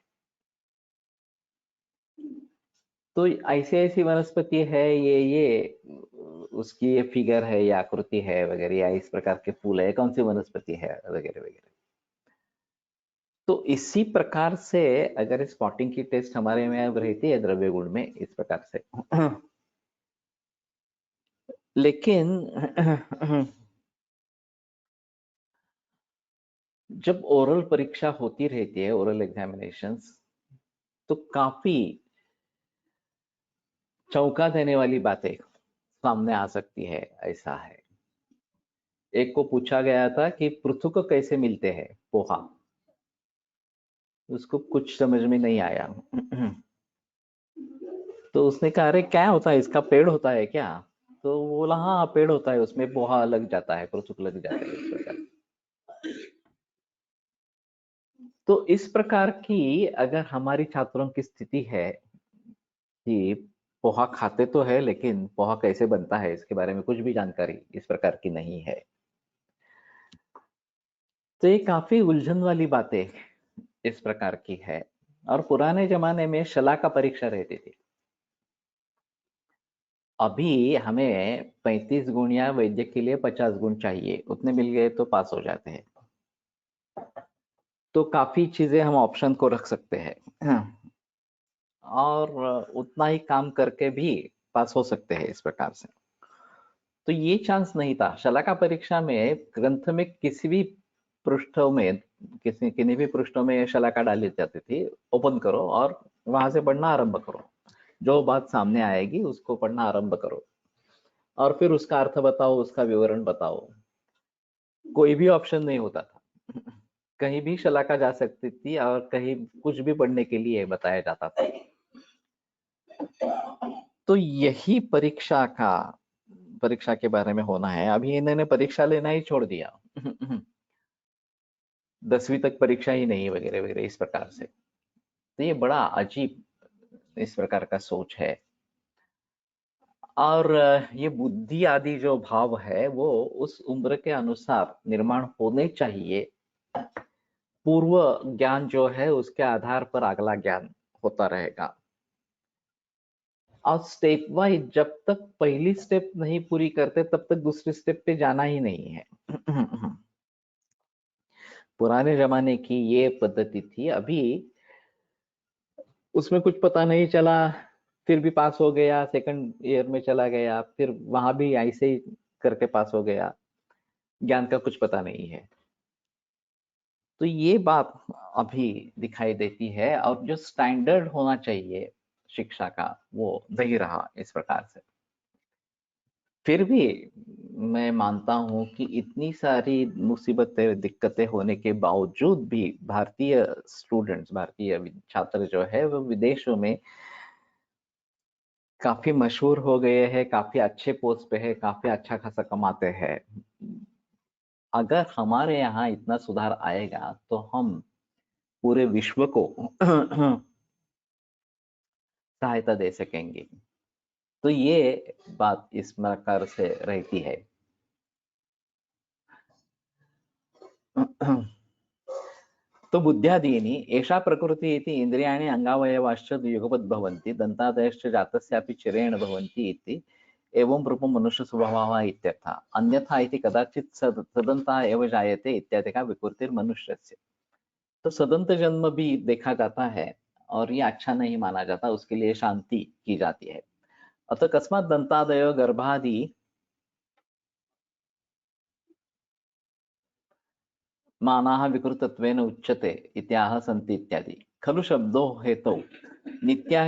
Speaker 2: तो ऐसी ऐसी वनस्पति है, ये उसकी ये फिगर है या आकृति है वगैरह, या इस प्रकार के फूल है, कौन सी वनस्पति है, वगैरह वगैरह। तो इसी प्रकार से अगर स्पॉटिंग की टेस्ट हमारे में अब रहती है द्रव्य गुण में इस प्रकार से, लेकिन जब ओरल परीक्षा होती रहती है, ओरल एग्जामिनेशंस, तो काफी चौंका देने वाली बातें सामने आ सकती है। ऐसा है, एक को पूछा गया था कि पृथु को कैसे मिलते हैं पोहा, उसको कुछ समझ में नहीं आया। तो उसने कहा अरे क्या होता है, इसका पेड़ होता है क्या? तो वो बोला हाँ पेड़ होता है, उसमें पोहा लग जाता है, पृथुक लग जाता है इस प्रकार। तो इस प्रकार की अगर हमारी छात्रों की स्थिति है कि पोहा खाते तो है लेकिन पोहा कैसे बनता है इसके बारे में कुछ भी जानकारी इस प्रकार की नहीं है, तो ये काफी उलझन वाली बातें इस प्रकार की है। और पुराने जमाने में शला का परीक्षा रहती थी। अभी हमें 35 गुण या वैद्य के लिए 50 गुण चाहिए, उतने मिल गए तो पास हो जाते हैं। तो काफी चीजें हम ऑप्शन को रख सकते हैं और उतना ही काम करके भी पास हो सकते हैं इस प्रकार से। तो ये चांस नहीं था शलाका परीक्षा में, ग्रंथ में किसी भी पृष्ठों में किन्हीं भी पृष्ठों में शलाका डाली जाती थी, ओपन करो और वहां से पढ़ना आरंभ करो, जो बात सामने आएगी उसको पढ़ना आरंभ करो और फिर उसका अर्थ बताओ, उसका विवरण बताओ। कोई भी ऑप्शन नहीं होता था, कहीं भी शलाका जा सकती थी और कहीं कुछ भी पढ़ने के लिए बताया जाता था। तो यही परीक्षा के बारे में होना है। अभी इन्होंने परीक्षा लेना ही छोड़ दिया। 10वीं तक परीक्षा ही नहीं वगैरह वगैरह इस प्रकार से। तो ये बड़ा अजीब इस प्रकार का सोच है। और ये बुद्धि आदि जो भाव है वो उस उम्र के अनुसार निर्माण होने चाहिए। पूर्व ज्ञान जो है उसके आधार पर अगला ज्ञान होता रहेगा। और स्टेप वाइज जब तक पहली स्टेप नहीं पूरी करते तब तक दूसरी स्टेप पे जाना ही नहीं है। पुराने जमाने की ये पद्धति थी। अभी उसमें कुछ पता नहीं चला, फिर भी पास हो गया, सेकंड ईयर में चला गया, फिर वहां भी ऐसे ही करके पास हो गया, ज्ञान का कुछ पता नहीं है। तो ये बात अभी दिखाई देती है और जो स्टैंडर्ड होना चाहिए शिक्षा का वो नहीं रहा इस प्रकार से। फिर भी मैं मानता हूं कि इतनी सारी मुसीबतें दिक्कतें होने के बावजूद भी भारतीय स्टूडेंट्स, भारतीय छात्र जो है वो विदेशों में काफी मशहूर हो गए हैं, काफी अच्छे पोस्ट पे है, काफी अच्छा खासा कमाते हैं। अगर हमारे यहाँ इतना सुधार आएगा तो हम पूरे विश्व को सहायता दे सकेंगे। तो ये बात इस प्रकार से रहती है। तो बुद्ध्यादीनि एषा प्रकृति इति इन्द्रियाणि अङ्गावयवाश्च युगपद् भवन्ति, दन्तादयश्च जातस्यापि चिरेण भवन्ति इति एवं रूपं मनुष्यस्वभावः इत्यर्थः। अन्यथा इति कदाचित् सदन्तः एव जायते इत्यादि विकृतिर्मनुष्यस्य। तो सदंत जन्म भी देखा जाता है और ये अच्छा नहीं माना जाता, उसके लिए शांति की जाती है। अतः कस्मात् दन्तादयो गर्भादि मानाः विकृतत्वेन उच्यते इत्याह सन्ति इत्यादि। खलु शब्दो हेतौ नित्या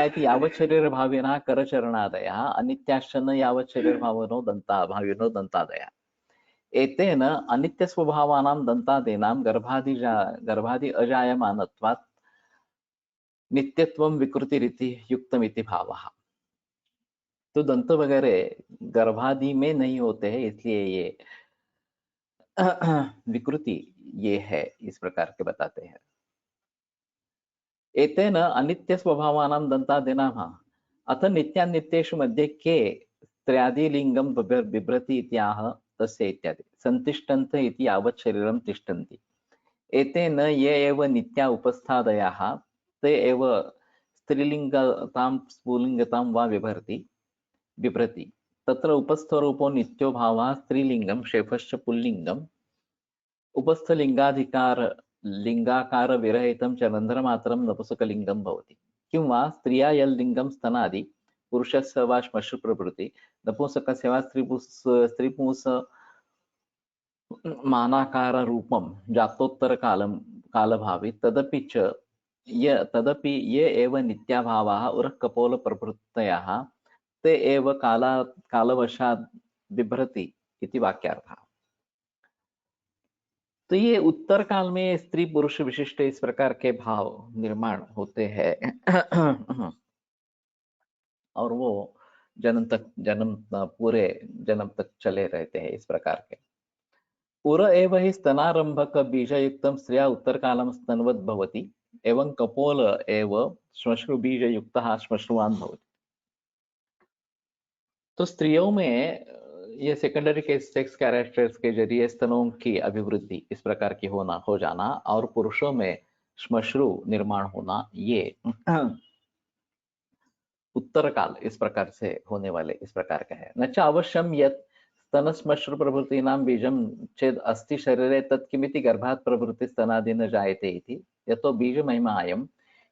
Speaker 2: इति यावत् शरीरभाविनः करचरणादयः, अनित्याश्च न यावत् शरीरभाविनो भाविनो दन्तादयः। एतेन अनित्यस्वभावानां दन्तादीनां गर्भादि अजायमानत्वात् नित्यत्वं विकृतिरिति युक्तमिति भावः। तो दंत वगैरह गर्भादि में नहीं होते हैं, इसलिए ये विकृति ये है, इस प्रकार के बताते हैं। एतेन अनित्य स्वभावानां दन्तादीनां अथ नित्यानित्येषु मध्ये के त्रयादिलिङ्गं बिभ्रति इत्याह तस्य इत्यादि। संतिष्ठन्त इति यावत् शरीरं तिष्ठन्ति। एतेन ये एव नित्या उपस्थादयाः ते एव स्त्रीलिङ्गतां स्फुलिङ्गतां वा बिभ्रति। तत्र उपस्थरूपो नित्यो भावः स्त्रीलिङ्गं शेफश्च पुल्लिङ्गम् उपस्थलिङ्गाधिकार लिङ्गाकार विरहितं च रन्ध्रमात्रं नपुंसकलिङ्गं भवति। किं वा स्त्रिया यल्लिङ्गं स्तनादि पुरुषस्य वा श्मश्रु प्रभृति, नपुंसकस्य वा स्त्रीपुंस मानाकार रूपं जातोत्तरकालं कालभावी तदपि ये एव नित्याभावाः उरःकपोलप्रभृतयः ते एव कालवशात् बिभ्रति इति वाक्यार्थः। तो ये उत्तर काल में स्त्री पुरुष विशिष्ट इस प्रकार के भाव निर्माण होते हैं और वो पूरे जन्म तक चले रहते हैं इस प्रकार के। पुर एव हि स्तनारंभक बीजयुक्तं स्त्रिया उत्तरकालं स्तनवत् भवति एवं कपोल एव श्मश्रु बीजयुक्तः श्मश्रुवान् भवति। तो स्त्रियों में ये सेकेंडरी के सेक्स कैरेक्टर्स के जरिए स्तनों की अभिवृद्धि इस प्रकार की हो जाना और पुरुषों में श्मश्रु निर्माण होना, ये उत्तर काल इस प्रकार से होने वाले इस प्रकार का है। न च अवश्यम यत् स्तनश्मश्रु प्रभृतीनां बीजं चेद अस्ति शरीरे तत्किमिति गर्भात् प्रभृति स्तनादि न जायते इति यतो बीजमहिमायं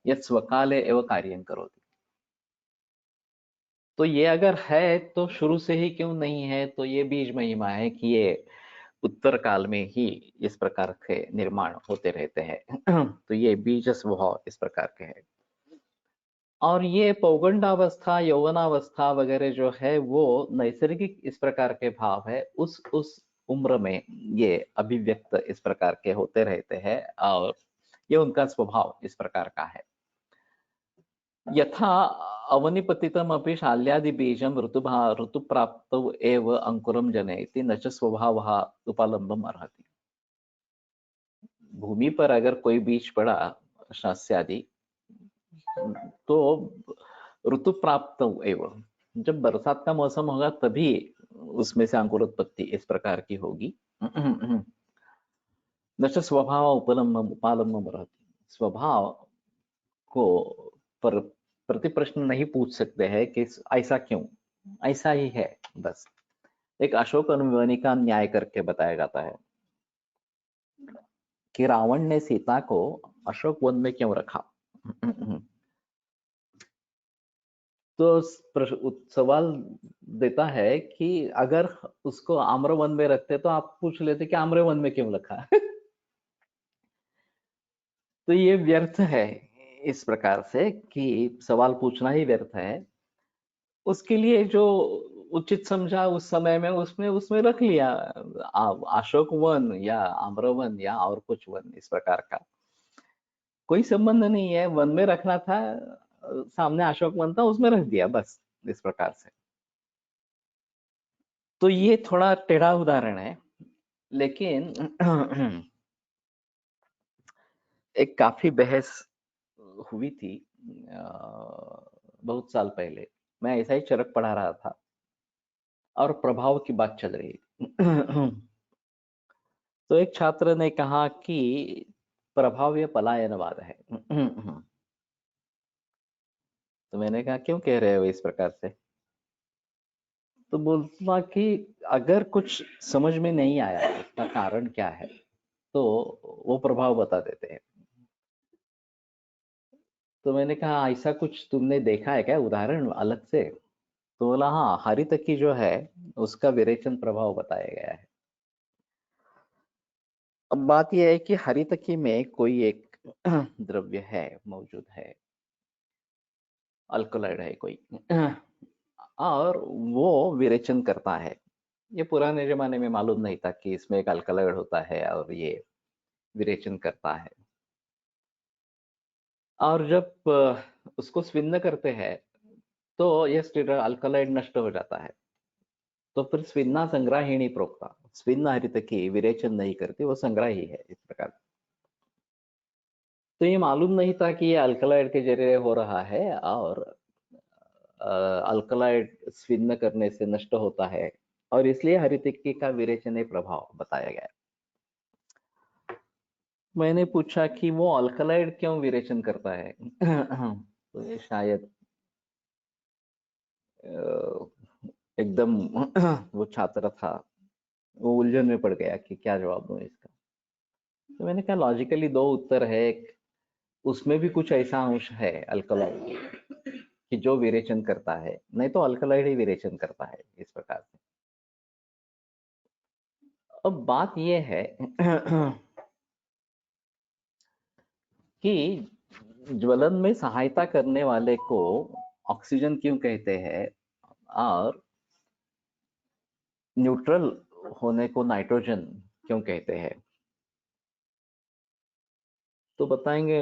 Speaker 2: यत् स्वकाले एव कार्यं करोति। तो ये अगर है तो शुरू से ही क्यों नहीं है? तो ये बीज महिमा है कि ये उत्तर काल में ही इस प्रकार के निर्माण होते रहते हैं। तो ये बीज स्वभाव इस प्रकार के हैं। और ये पौगंडावस्था, यौवनावस्था वगैरह जो है वो नैसर्गिक इस प्रकार के भाव है, उस उम्र में ये अभिव्यक्त इस प्रकार के होते रहते हैं और ये उनका स्वभाव इस प्रकार का है। यथा अवनिपतितम अपि शाल्यादि बीजम ऋतुप्राप्तौ एव अंकुरम जनयति न च स्वभावः उपलम्बम अर्हति। भूमि पर अगर कोई बीज पड़ा शास्यादि तो ऋतु प्राप्त एवं जब बरसात का मौसम होगा तभी उसमें से अंकुरोत्पत्ति इस प्रकार की होगी। नष्ट स्वभाव उपलम्बम उपालम्बम रहती, स्वभाव को पर प्रति प्रश्न नहीं पूछ सकते हैं कि ऐसा क्यों, ऐसा ही है बस। एक अशोक अनुवनी का न्याय करके बताया जाता है कि रावण ने सीता को अशोक वन में क्यों रखा। तो सवाल देता है कि अगर उसको आम्र वन में रखते तो आप पूछ लेते कि आम्र वन में क्यों रखा। तो ये व्यर्थ है इस प्रकार से कि सवाल पूछना ही व्यर्थ है। उसके लिए जो उचित समझा उस समय में उसमें उसमें रख लिया, अशोक वन या आम्र वन या और कुछ वन इस प्रकार का कोई संबंध नहीं है। वन में रखना था, सामने अशोक वन था उसमें रख दिया बस इस प्रकार से। तो ये थोड़ा टेढ़ा उदाहरण है, लेकिन एक काफी बहस हुई थी बहुत साल पहले। मैं ऐसा ही चरक पढ़ा रहा था और प्रभाव की बात चल रही थी। तो एक छात्र ने कहा कि प्रभाव ये पलायनवाद है। तो मैंने कहा क्यों कह रहे हो इस प्रकार से। तो बोलता कि अगर कुछ समझ में नहीं आया इसका कारण क्या है तो वो प्रभाव बता देते हैं। तो मैंने कहा ऐसा कुछ तुमने देखा है क्या उदाहरण अलग से। तो बोला हाँ, हरितकी जो है उसका विरेचन प्रभाव बताया गया है। अब बात यह है कि हरितकी में कोई एक द्रव्य है, मौजूद है, अल्कोलाइड है कोई, और वो विरेचन करता है। ये पुराने जमाने में मालूम नहीं था कि इसमें एक अल्कलॉइड होता है और ये विरेचन करता है। और जब उसको स्विन्न करते हैं तो ये अल्कलॉइड नष्ट हो जाता है। तो फिर स्विन्ना संग्राहिणी प्रोक्ता, स्विन्न हरितकी विरेचन नहीं करती, वो संग्राही है इस प्रकार। तो ये मालूम नहीं था कि ये अल्कलॉइड के जरिए हो रहा है और अल्कलॉइड स्विन्न करने से नष्ट होता है और इसलिए हरितकी का विरेचन प्रभाव बताया गया। मैंने पूछा कि वो अल्कलॉइड क्यों विरेचन करता है। तो ये शायद एकदम वो छात्र था, वो उलझन में पड़ गया कि क्या जवाब दूं इसका। तो मैंने कहा लॉजिकली दो उत्तर है। एक, उसमें भी कुछ ऐसा अंश है अल्कलॉइड कि जो विरेचन करता है, नहीं तो अल्कलॉइड ही विरेचन करता है इस प्रकार से। अब बात यह है कि ज्वलन में सहायता करने वाले को ऑक्सीजन क्यों कहते हैं और न्यूट्रल होने को नाइट्रोजन क्यों कहते हैं। तो बताएंगे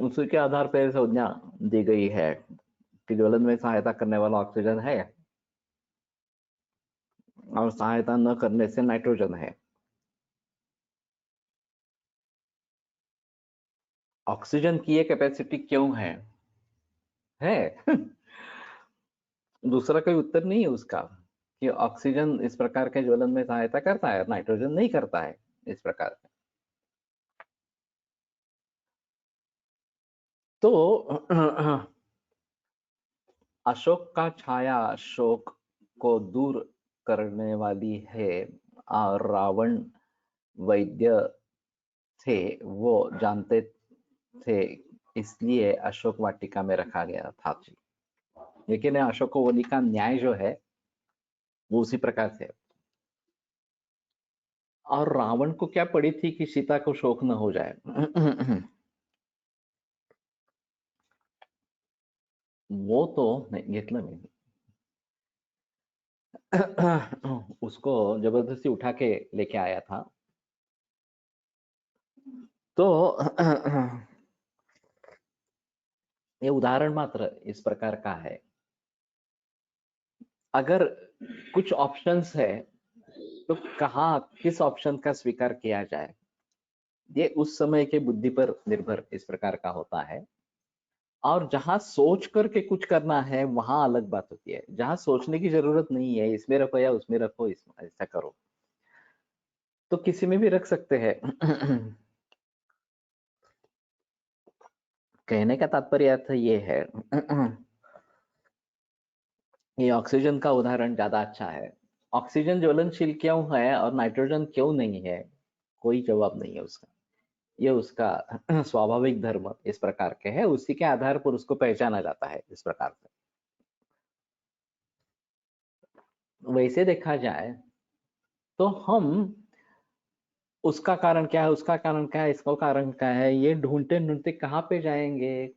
Speaker 2: उसी के आधार पर संज्ञा दी गई है कि ज्वलन में सहायता करने वाला ऑक्सीजन है और सहायता न करने से नाइट्रोजन है। ऑक्सीजन की ये कैपेसिटी क्यों है दूसरा कोई उत्तर नहीं है उसका कि ऑक्सीजन इस प्रकार के ज्वलन में सहायता करता है, नाइट्रोजन नहीं करता है इस प्रकार से। तो अशोक का छाया शोक को दूर करने वाली है और रावण वैद्य थे, वो जानते थे, इसलिए अशोक वाटिका में रखा गया था। लेकिन अशोक वनी का न्याय जो है वो उसी प्रकार से और रावण को क्या पड़ी थी कि सीता को शोक न हो जाए। वो तो नाही घेतलं मी। उसको जबरदस्ती उठा के लेके आया था। तो ये उदाहरण मात्र इस प्रकार का है। अगर कुछ ऑप्शंस है तो कहाँ किस ऑप्शन का स्वीकार किया जाए, ये उस समय के बुद्धि पर निर्भर इस प्रकार का होता है। और जहां सोच करके कुछ करना है वहां अलग बात होती है। जहां सोचने की जरूरत नहीं है, इसमें रखो या उसमें रखो, इसमें ऐसा करो, तो किसी में भी रख सकते हैं। कहने का तात्पर्य अर्थ ये है, ये ऑक्सीजन का उदाहरण ज्यादा अच्छा है। ऑक्सीजन ज्वलनशील क्यों है और नाइट्रोजन क्यों नहीं है, कोई जवाब नहीं है उसका। ये उसका स्वाभाविक धर्म इस प्रकार के है, उसी के आधार पर उसको पहचाना जाता है इस प्रकार से। वैसे देखा जाए तो हम उसका कारण क्या है, उसका कारण क्या है, इसका कारण क्या है, ये ढूंढते ढूंढते कहाँ पे जाएंगे,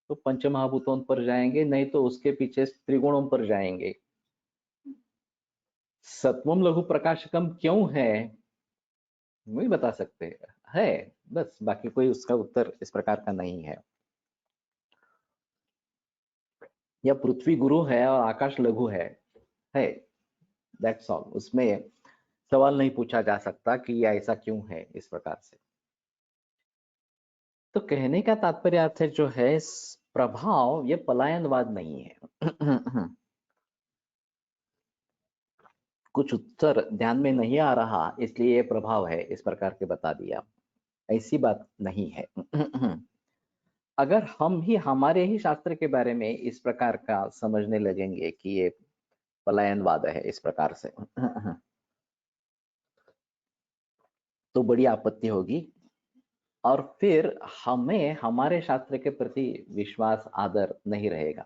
Speaker 2: तो पंचमहाभूतों पर जाएंगे, नहीं तो उसके पीछे त्रिगुणों पर जाएंगे। सत्वम लघु प्रकाशकम क्यों है, वही बता सकते है, बस। बाकी कोई उसका उत्तर इस प्रकार का नहीं है। या पृथ्वी गुरु है और आकाश लघु है, दैट्स ऑल। उसमें सवाल नहीं पूछा जा सकता कि ये ऐसा क्यों है इस प्रकार से। तो कहने का तात्पर्य अर्थ है जो है प्रभाव, ये पलायनवाद नहीं है। कुछ उत्तर ध्यान में नहीं आ रहा इसलिए ये प्रभाव है इस प्रकार के बता दिया, ऐसी बात नहीं है। अगर हम ही हमारे ही शास्त्र के बारे में इस प्रकार का समझने लगेंगे कि ये पलायनवाद है इस प्रकार से, तो बड़ी आपत्ति होगी। और फिर हमें हमारे शास्त्र के प्रति विश्वास आदर नहीं रहेगा।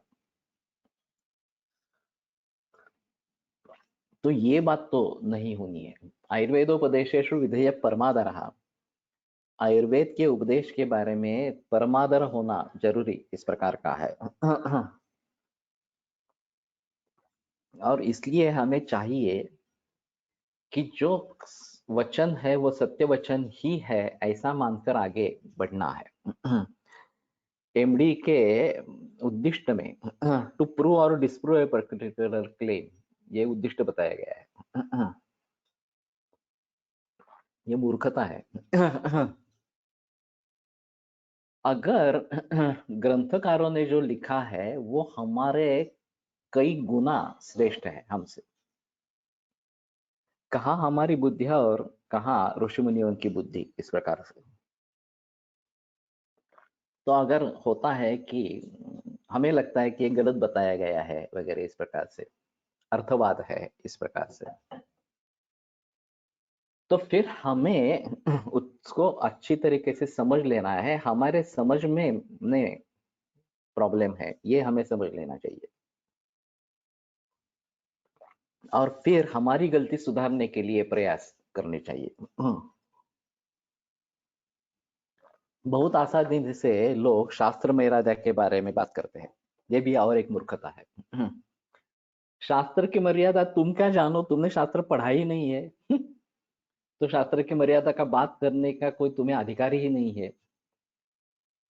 Speaker 2: तो ये बात तो नहीं होनी है। आयुर्वेदोपदेशेषु विधेय परमादरः, आयुर्वेद के उपदेश के बारे में परमादर होना जरूरी इस प्रकार का है। और इसलिए हमें चाहिए कि जो वचन है वो सत्य वचन ही है ऐसा मानकर आगे बढ़ना है। एमडी के उद्दिष्ट में टू प्रूव और डिस्प्रूव ए पर्टिकुलर क्लेम, ये उद्दिष्ट बताया गया है। ये मूर्खता है। अगर ग्रंथकारों ने जो लिखा है वो हमारे कई गुना श्रेष्ठ है हमसे, कहाँ हमारी बुद्धि है और कहाँ ऋषि मुनियों की बुद्धि इस प्रकार से। तो अगर होता है कि हमें लगता है कि ये गलत बताया गया है वगैरह इस प्रकार से, अर्थवाद है इस प्रकार से, तो फिर हमें उसको अच्छी तरीके से समझ लेना है। हमारे समझ में प्रॉब्लम है, ये हमें समझ लेना चाहिए। और फिर हमारी गलती सुधारने के लिए प्रयास करने चाहिए। बहुत आसानी से लोग शास्त्र में राजा के बारे में बात करते हैं, ये भी और एक मूर्खता है। शास्त्र की मर्यादा तुम क्या जानो, तुमने शास्त्र पढ़ा ही नहीं है। तो शास्त्र की मर्यादा का बात करने का कोई तुम्हें अधिकार ही नहीं है।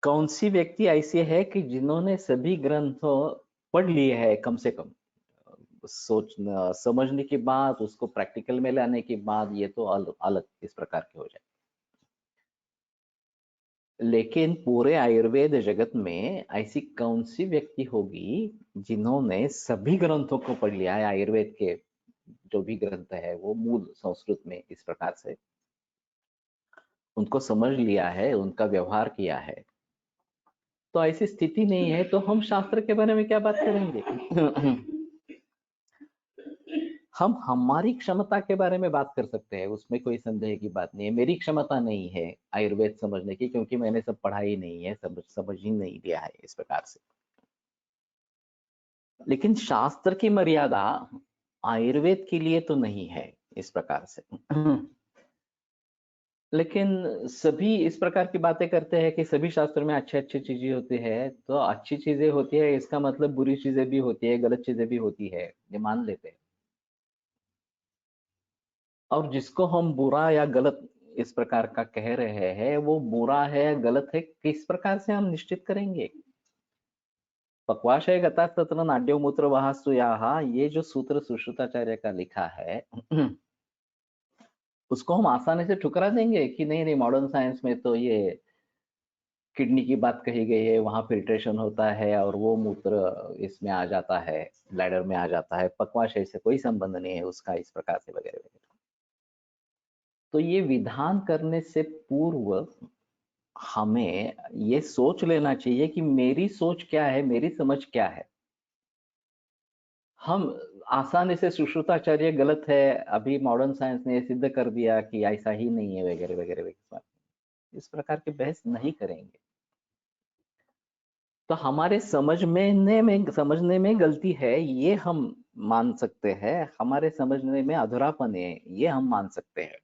Speaker 2: कौन सी व्यक्ति ऐसी है कि जिन्होंने सभी ग्रंथों पढ़ लिए है, कम से कम सोचना समझने की बात, उसको प्रैक्टिकल में लाने की बात, ये तो अलग इस प्रकार के हो जाए। लेकिन पूरे आयुर्वेद जगत में ऐसी कौन सी व्यक्ति होगी जिन्होंने सभी ग्रंथों को पढ़ लिया है, आयुर्वेद के जो भी ग्रंथ है वो मूल संस्कृत में इस प्रकार से उनको समझ लिया है, उनका व्यवहार किया है। तो ऐसी स्थिति नहीं है तो हम शास्त्र के बारे में क्या बात करेंगे। हम हमारी क्षमता के बारे में बात कर सकते हैं, उसमें कोई संदेह की बात नहीं है। मेरी क्षमता नहीं है आयुर्वेद समझने की, क्योंकि मैंने सब पढ़ा ही नहीं है, समझ ही नहीं लिया है इस प्रकार से। लेकिन शास्त्र की मर्यादा आयुर्वेद के लिए तो नहीं है इस प्रकार से। लेकिन सभी इस प्रकार की बातें करते हैं कि सभी शास्त्रों में अच्छी अच्छी चीजें होती है, तो अच्छी चीजें होती है इसका मतलब बुरी चीजें भी होती है, गलत चीजें भी होती है, ये मान लेते हैं। और जिसको हम बुरा या गलत इस प्रकार का कह रहे हैं, वो बुरा है या गलत है, किस प्रकार से हम निश्चित करेंगे? पक्वाशय गता तत्र नाड्यो मूत्र वहास्तु याह, ये जो सूत्र सुश्रुताचार्य का लिखा है उसको हम आसानी से ठुकरा देंगे कि नहीं नहीं, मॉडर्न साइंस में तो ये किडनी की बात कही गई है, वहां फिल्ट्रेशन होता है और वो मूत्र इसमें आ जाता है, ब्लैडर में आ जाता है, पक्वाशय से कोई संबंध नहीं है उसका, इस प्रकार से वगैरह वगैरह। तो ये विधान करने से पूर्व हमें ये सोच लेना चाहिए कि मेरी सोच क्या है, मेरी समझ क्या है। हम आसानी से सुश्रुताचार्य गलत है, अभी मॉडर्न साइंस ने सिद्ध कर दिया कि ऐसा ही नहीं है, वगैरह वगैरह वगैरह, इस प्रकार की बहस नहीं करेंगे। तो हमारे समझने में गलती है, ये हम मान सकते हैं, हमारे समझने में अधूरापन है, ये हम मान सकते हैं।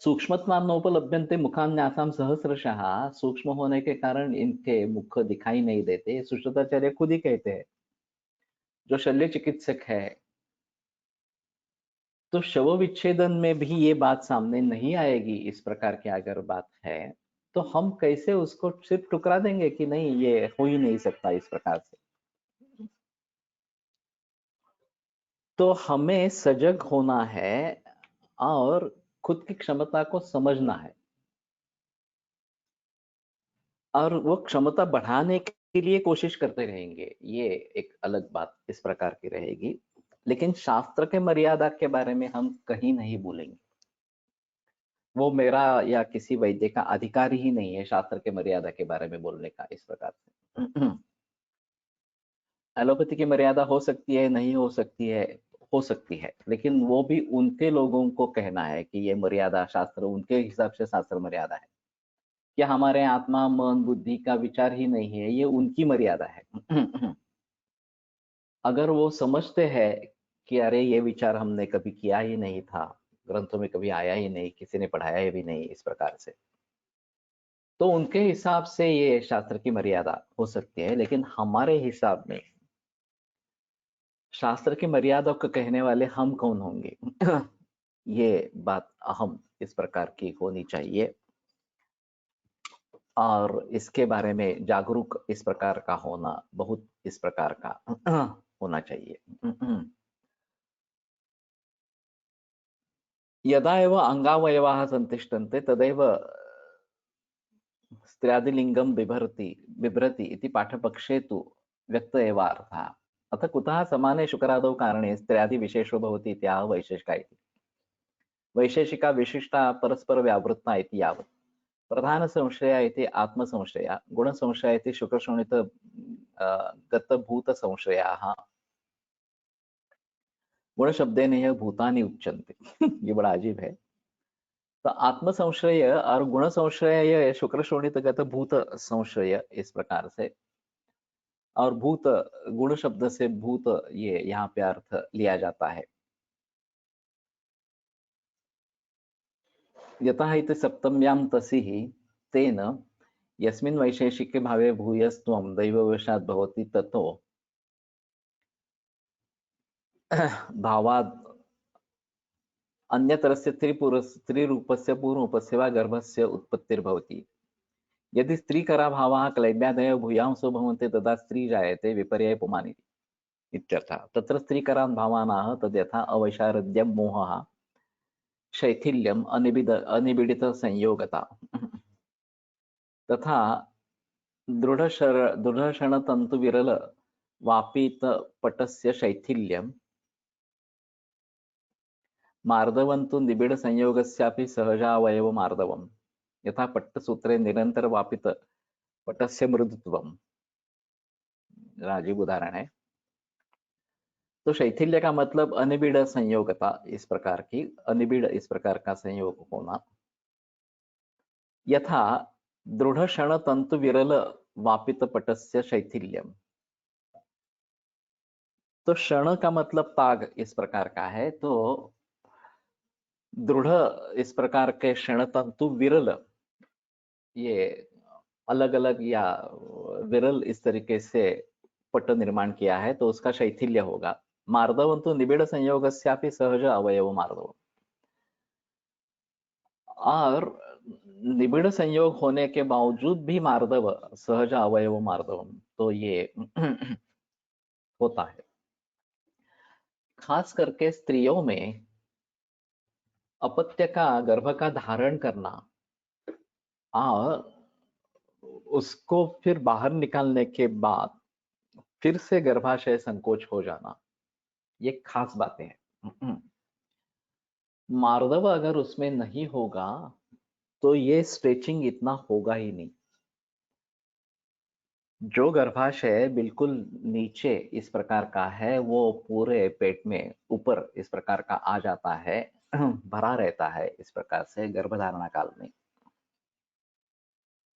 Speaker 2: सूक्ष्मत्वान नोपलभ्यन्ते मुखान्यासाम सहस्रशः, सूक्ष्म होने के कारण इनके मुख दिखाई नहीं देते, सुश्रुताचार्य खुद ही कहते हैं, जो शल्य चिकित्सक है। तो शव विच्छेदन में भी ये बात सामने नहीं आएगी, इस प्रकार की अगर बात है तो हम कैसे उसको सिर्फ ठुकरा देंगे कि नहीं ये हो ही नहीं सकता इस प्रकार से। तो हमें सजग होना है और खुद की क्षमता को समझना है, और वो क्षमता बढ़ाने के लिए कोशिश करते रहेंगे, ये एक अलग बात इस प्रकार की रहेगी। लेकिन शास्त्र के मर्यादा के बारे में हम कहीं नहीं बोलेंगे, वो मेरा या किसी वैद्य का अधिकार ही नहीं है शास्त्र के मर्यादा के बारे में बोलने का, इस प्रकार से। एलोपैथी की मर्यादा हो सकती है, नहीं हो सकती है, हो सकती है, लेकिन वो भी उनके लोगों को कहना है कि ये मर्यादा शास्त्र, उनके हिसाब से शास्त्र मर्यादा है। क्या हमारे आत्मा मन बुद्धि का विचार ही नहीं है, ये उनकी मर्यादा है। अगर वो समझते हैं कि अरे ये विचार हमने कभी किया ही नहीं था, ग्रंथों में कभी आया ही नहीं, किसी ने पढ़ाया भी नहीं इस प्रकार से, तो उनके हिसाब से ये शास्त्र की मर्यादा हो सकती है। लेकिन हमारे हिसाब में शास्त्र की मर्यादा को कहने वाले हम कौन होंगे? ये बात अहम इस प्रकार की होनी चाहिए, और इसके बारे में जागरूक इस प्रकार का होना बहुत इस प्रकार का होना चाहिए। यदा एव अंगावयवाः संतिष्ठन्ते तदैव स्त्र्यादिलिङ्गं बिभ्रति इति पाठपक्षे तु व्यक्त एव अर्थः। अथ कुतः समाने शुकरादौ कारणे स्त्र्यादिविशेषो भवति इत्याह वैशेषिका इति। वैशेषिका विशिष्टा परस्पर व्यावृत्ता इति यावत्। प्रधान संशय इति आत्मसंशय, गुणसंशय इति शुक्रशोणित गतभूत संशयाः। गुण शब्देन यह भूतानि उच्यन्ते। ये बड़ा अजीब है। तो आत्म संशय और गुण संशय, ये शुक्र शोणितगत भूत संशय इस प्रकार से, और भूत गुण शब्द से भूत ये यहाँ पे अर्थ लिया जाता है। यतः इति सप्तम्यां तसिः तेन यस्मिन् वैशेषिके भावे भूयस्त्वं दैववशात् भवति ततो भावात् अन्यतरस्य स्त्रीरूपस्य पूर्वरूपस्य वा गर्भस्य उत्पत्तिर्भवति। यदि स्त्रीकराभावाः क्लैब्यादयः भूयांसो भवन्ति तदा स्त्री जायते विपर्यय पुमानिति इत्यर्थः। तत्र स्त्रीकरान् भावानाः तद्यथा अवैशारद्यं मोहः शैथिल्यम् अनिबिडितसंयोगता तथा दृढशणतन्तुविरलवापितपटस्य शैथिल्यं मार्दवन्तु निबिडसंयोगस्यापि सहजावयवमार्दवम् यथा पट्टसूत्रे निरन्तरवापितपटस्य मृदुत्वम्। राजीव उदाहरण है। तो शैथिल्य का मतलब अनिबिड़ संयोगता, इस प्रकार की अनिबिड़ इस प्रकार का संयोग होना। यथा दृढ़ क्षण तंतु विरल वापित पटस्य शैथिल्यम, तो क्षण का मतलब ताग इस प्रकार का है। तो दृढ़ इस प्रकार के क्षणतंतु विरल, ये अलग अलग या विरल इस तरीके से पट्ट निर्माण किया है तो उसका शैथिल्य होगा। मार्दवं तो निबिड़ संयोगस्यापि सहज अवयव मार्दव। और निबिड़ संयोग होने के बावजूद भी मार्दव सहज अवयव मार्दव, तो ये होता है। खास करके स्त्रियों में अपत्य का गर्भ का धारण करना और उसको फिर बाहर निकालने के बाद फिर से गर्भाशय संकोच हो जाना, ये खास बातें हैं। मार्दव अगर उसमें नहीं होगा तो ये स्ट्रेचिंग इतना होगा ही नहीं। जो गर्भाशय बिल्कुल नीचे इस प्रकार का है वो पूरे पेट में ऊपर इस प्रकार का आ जाता है, भरा रहता है इस प्रकार से गर्भधारणा काल में।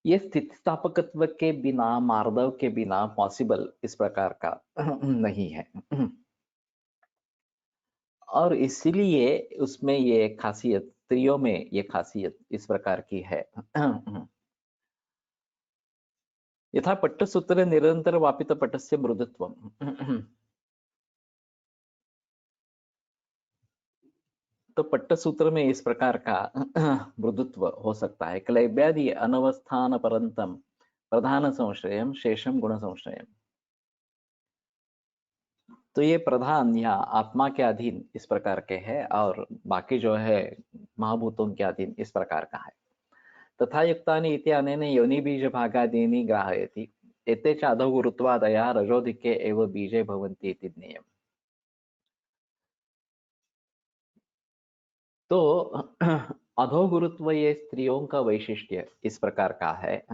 Speaker 2: ये स्थितिस्थापकत्व के बिना, मार्दव के बिना पॉसिबल इस प्रकार का नहीं है। और इसीलिए उसमें ये खासियत, स्त्रियों में ये खासियत इस प्रकार की है। यथा पट्टसूत्र निरंतर वापित पटस्य मृदुत्वम। तो पट्टसूत्र में इस प्रकार का मृदुत्व हो सकता है। क्लैब्यादि अनवस्थान परंतम प्रधान संशयम शेषम गुण संशयम। तो ये प्रधान या आत्मा के अधीन इस प्रकार के है और बाकी जो है महाभूतों के अधीन इस प्रकार का है। तथा युक्तानि इति अनेन योनि बीज भागादीनि ग्राहयति एते च अधो गुरुत्वादया रजोधिके एव बीजे भवन्ति इति ज्ञेयम्। तो अधो गुरुत्व ये स्त्रियों का वैशिष्ट्य इस प्रकार का है।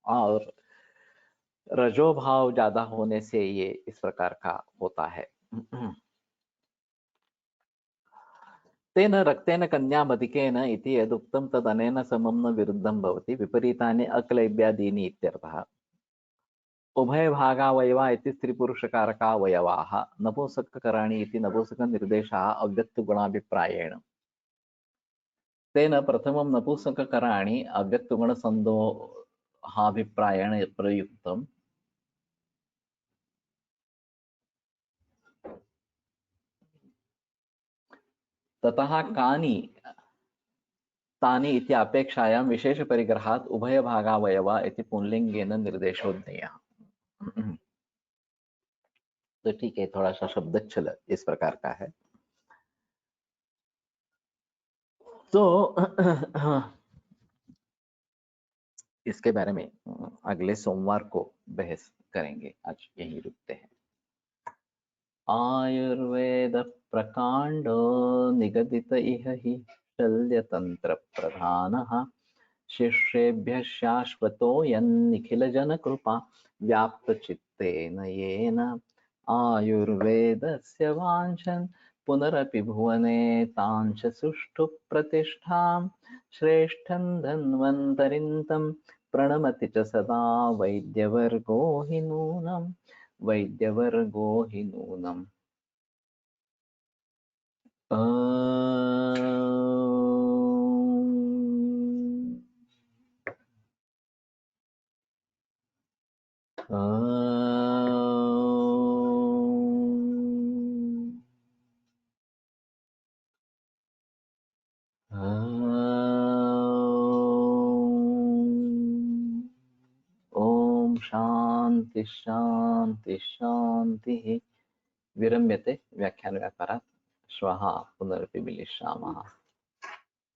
Speaker 2: और रजो भाव ज्यादा होने से ये इस प्रकार का होता है। तेन रक्तेन कन्यामधिकेन इति यदुक्तं तदनेन समं न विरुद्धं भवति विपरीतानि अक्लैब्यादीनि इत्यर्थः। उभयभागावयवा इति स्त्रीपुरुषकारकावयवाः नपुंसककराणि इति नपुंसकनिर्देशाः अव्यक्तगुणाभिप्रायेण। तेन प्रथमं नपुंसककराणि अव्यक्तगुणसन्दोहाभिप्रायेण प्रयुक्तम्। ततः कानि तानि इति अपेक्षायां विशेषपरिग्रहात् उभयभागावयवा इति पुंलिंगेन निर्देशो ज्ञेयः। तो ठीक है, थोड़ा सा शब्दच्छल इस प्रकार का है। तो इसके बारे में अगले सोमवार को बहस करेंगे। आज यहीं रुकते हैं। आयुर्वेद प्रकांडो निगदित इह हि शल्यतंत्र प्रधानः शिष्येभ्यः शाश्वतो यन्निखिल जन कृपा व्याप्त चित्तेन येन आयुर्वेदस्य वाञ्छन् पुनरपि भुवने तांच सुष्ठु प्रतिष्ठां श्रेष्ठं धन्वन्तरिन्तं प्रणमति च सदा वैद्यवर्गो हि नूनम् वैद्यवर्गो हि नूनम्। ओम शांति शांति शांति। विरम्यते व्याख्यान व्यापारात्। श्वः पुनरपि मिलिष्यामः।